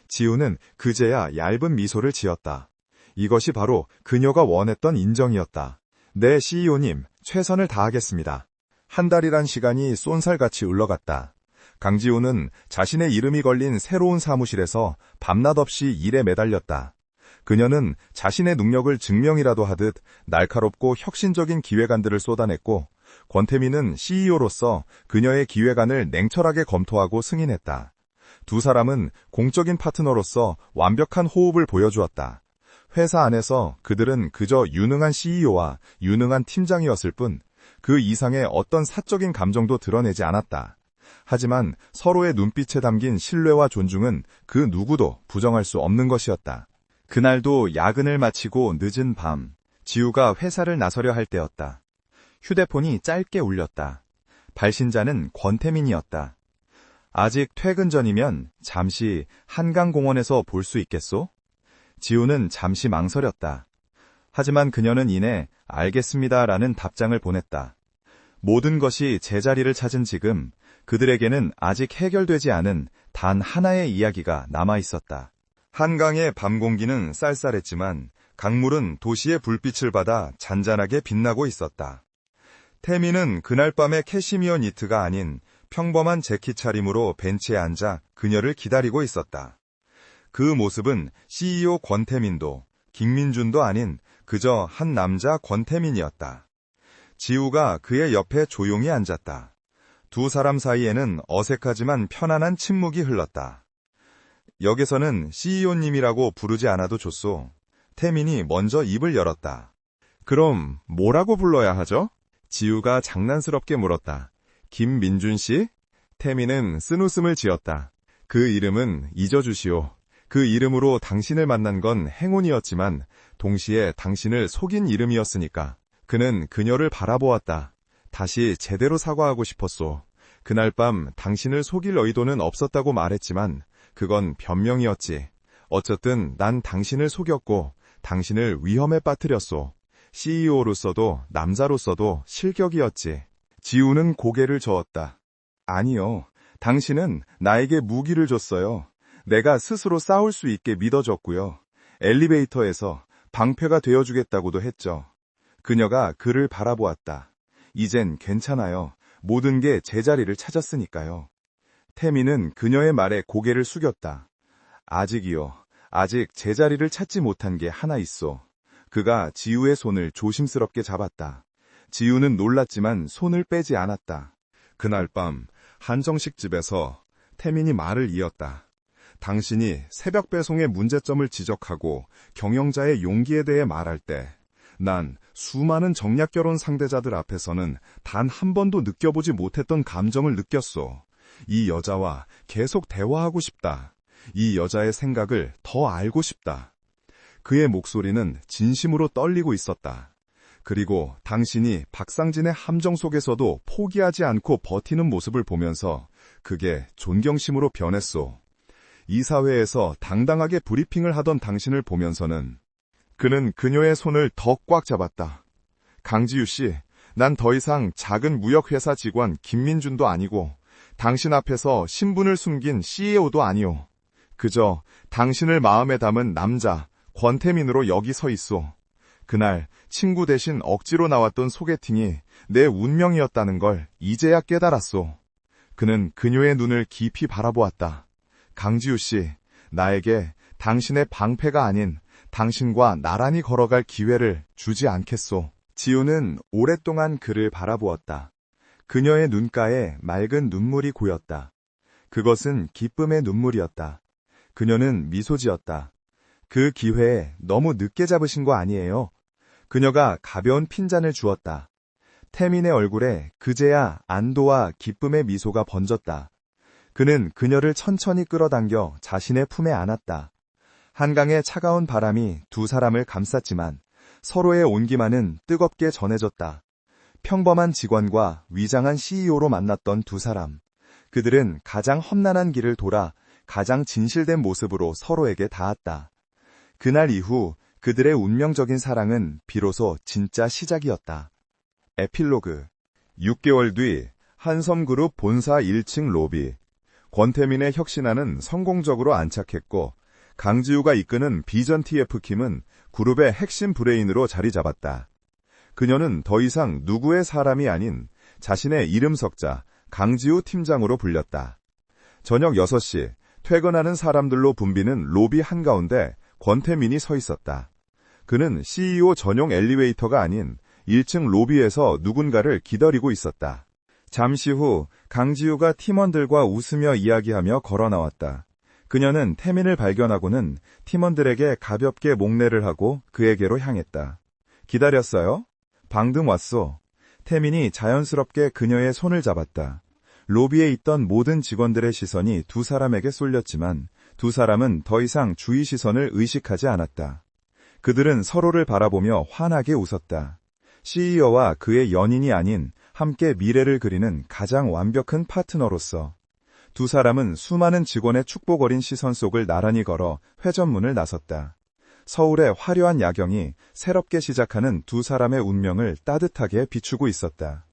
지우는 그제야 얇은 미소를 지었다. 이것이 바로 그녀가 원했던 인정이었다. 네, CEO님, 최선을 다하겠습니다. 한 달이란 시간이 쏜살같이 흘러갔다. 강지우는 자신의 이름이 걸린 새로운 사무실에서 밤낮 없이 일에 매달렸다. 그녀는 자신의 능력을 증명이라도 하듯 날카롭고 혁신적인 기획안들을 쏟아냈고 권태민은 CEO로서 그녀의 기획안을 냉철하게 검토하고 승인했다. 두 사람은 공적인 파트너로서 완벽한 호흡을 보여주었다. 회사 안에서 그들은 그저 유능한 CEO와 유능한 팀장이었을 뿐 그 이상의 어떤 사적인 감정도 드러내지 않았다. 하지만 서로의 눈빛에 담긴 신뢰와 존중은 그 누구도 부정할 수 없는 것이었다. 그날도 야근을 마치고 늦은 밤, 지우가 회사를 나서려 할 때였다. 휴대폰이 짧게 울렸다. 발신자는 권태민이었다. 아직 퇴근 전이면 잠시 한강공원에서 볼 수 있겠소? 지우는 잠시 망설였다. 하지만 그녀는 이내 알겠습니다라는 답장을 보냈다. 모든 것이 제자리를 찾은 지금 그들에게는 아직 해결되지 않은 단 하나의 이야기가 남아있었다. 한강의 밤 공기는 쌀쌀했지만 강물은 도시의 불빛을 받아 잔잔하게 빛나고 있었다. 태민은 그날 밤의 캐시미어 니트가 아닌 평범한 재킷 차림으로 벤치에 앉아 그녀를 기다리고 있었다. 그 모습은 CEO 권태민도 김민준도 아닌 그저 한 남자 권태민이었다. 지우가 그의 옆에 조용히 앉았다. 두 사람 사이에는 어색하지만 편안한 침묵이 흘렀다. 역에서는 CEO님이라고 부르지 않아도 좋소. 태민이 먼저 입을 열었다. 그럼 뭐라고 불러야 하죠? 지우가 장난스럽게 물었다. 김민준 씨? 태민은 쓴웃음을 지었다. 그 이름은 잊어주시오. 그 이름으로 당신을 만난 건 행운이었지만 동시에 당신을 속인 이름이었으니까. 그는 그녀를 바라보았다. 다시 제대로 사과하고 싶었소. 그날 밤 당신을 속일 의도는 없었다고 말했지만 그건 변명이었지. 어쨌든 난 당신을 속였고 당신을 위험에 빠뜨렸소. CEO로서도 남자로서도 실격이었지. 지우는 고개를 저었다. 아니요. 당신은 나에게 무기를 줬어요. 내가 스스로 싸울 수 있게 믿어줬고요. 엘리베이터에서 방패가 되어주겠다고도 했죠. 그녀가 그를 바라보았다. 이젠 괜찮아요. 모든 게 제자리를 찾았으니까요. 태미는 그녀의 말에 고개를 숙였다. 아직이요. 아직 제자리를 찾지 못한 게 하나 있어. 그가 지우의 손을 조심스럽게 잡았다. 지우는 놀랐지만 손을 빼지 않았다. 그날 밤 한정식 집에서 태민이 말을 이었다. 당신이 새벽 배송의 문제점을 지적하고 경영자의 용기에 대해 말할 때 난 수많은 정략 결혼 상대자들 앞에서는 단 한 번도 느껴보지 못했던 감정을 느꼈소. 이 여자와 계속 대화하고 싶다. 이 여자의 생각을 더 알고 싶다. 그의 목소리는 진심으로 떨리고 있었다. 그리고 당신이 박상진의 함정 속에서도 포기하지 않고 버티는 모습을 보면서 그게 존경심으로 변했소. 이사회에서 당당하게 브리핑을 하던 당신을 보면서는 그는 그녀의 손을 더 꽉 잡았다. 강지유 씨, 난 더 이상 작은 무역회사 직원 김민준도 아니고 당신 앞에서 신분을 숨긴 CEO도 아니오. 그저 당신을 마음에 담은 남자 권태민으로 여기 서 있소. 그날 친구 대신 억지로 나왔던 소개팅이 내 운명이었다는 걸 이제야 깨달았소. 그는 그녀의 눈을 깊이 바라보았다. 강지우 씨, 나에게 당신의 방패가 아닌 당신과 나란히 걸어갈 기회를 주지 않겠소. 지우는 오랫동안 그를 바라보았다. 그녀의 눈가에 맑은 눈물이 고였다. 그것은 기쁨의 눈물이었다. 그녀는 미소 지었다. 그 기회에 너무 늦게 잡으신 거 아니에요? 그녀가 가벼운 핀잔을 주었다. 태민의 얼굴에 그제야 안도와 기쁨의 미소가 번졌다. 그는 그녀를 천천히 끌어당겨 자신의 품에 안았다. 한강의 차가운 바람이 두 사람을 감쌌지만 서로의 온기만은 뜨겁게 전해졌다. 평범한 직원과 위장한 CEO로 만났던 두 사람. 그들은 가장 험난한 길을 돌아 가장 진실된 모습으로 서로에게 닿았다. 그날 이후 그들의 운명적인 사랑은 비로소 진짜 시작이었다. 에필로그 6개월 뒤 한섬그룹 본사 1층 로비. 권태민의 혁신안은 성공적으로 안착했고 강지우가 이끄는 비전 TF킴은 그룹의 핵심 브레인으로 자리 잡았다. 그녀는 더 이상 누구의 사람이 아닌 자신의 이름 석자 강지우 팀장으로 불렸다. 저녁 6시 퇴근하는 사람들로 붐비는 로비 한가운데 권태민이 서 있었다. 그는 CEO 전용 엘리베이터가 아닌 1층 로비에서 누군가를 기다리고 있었다. 잠시 후 강지우가 팀원들과 웃으며 이야기하며 걸어 나왔다. 그녀는 태민을 발견하고는 팀원들에게 가볍게 목례를 하고 그에게로 향했다. 기다렸어요? 방금 왔소. 태민이 자연스럽게 그녀의 손을 잡았다. 로비에 있던 모든 직원들의 시선이 두 사람에게 쏠렸지만 두 사람은 더 이상 주의 시선을 의식하지 않았다. 그들은 서로를 바라보며 환하게 웃었다. CEO와 그의 연인이 아닌 함께 미래를 그리는 가장 완벽한 파트너로서. 두 사람은 수많은 직원의 축복 어린 시선 속을 나란히 걸어 회전문을 나섰다. 서울의 화려한 야경이 새롭게 시작하는 두 사람의 운명을 따뜻하게 비추고 있었다.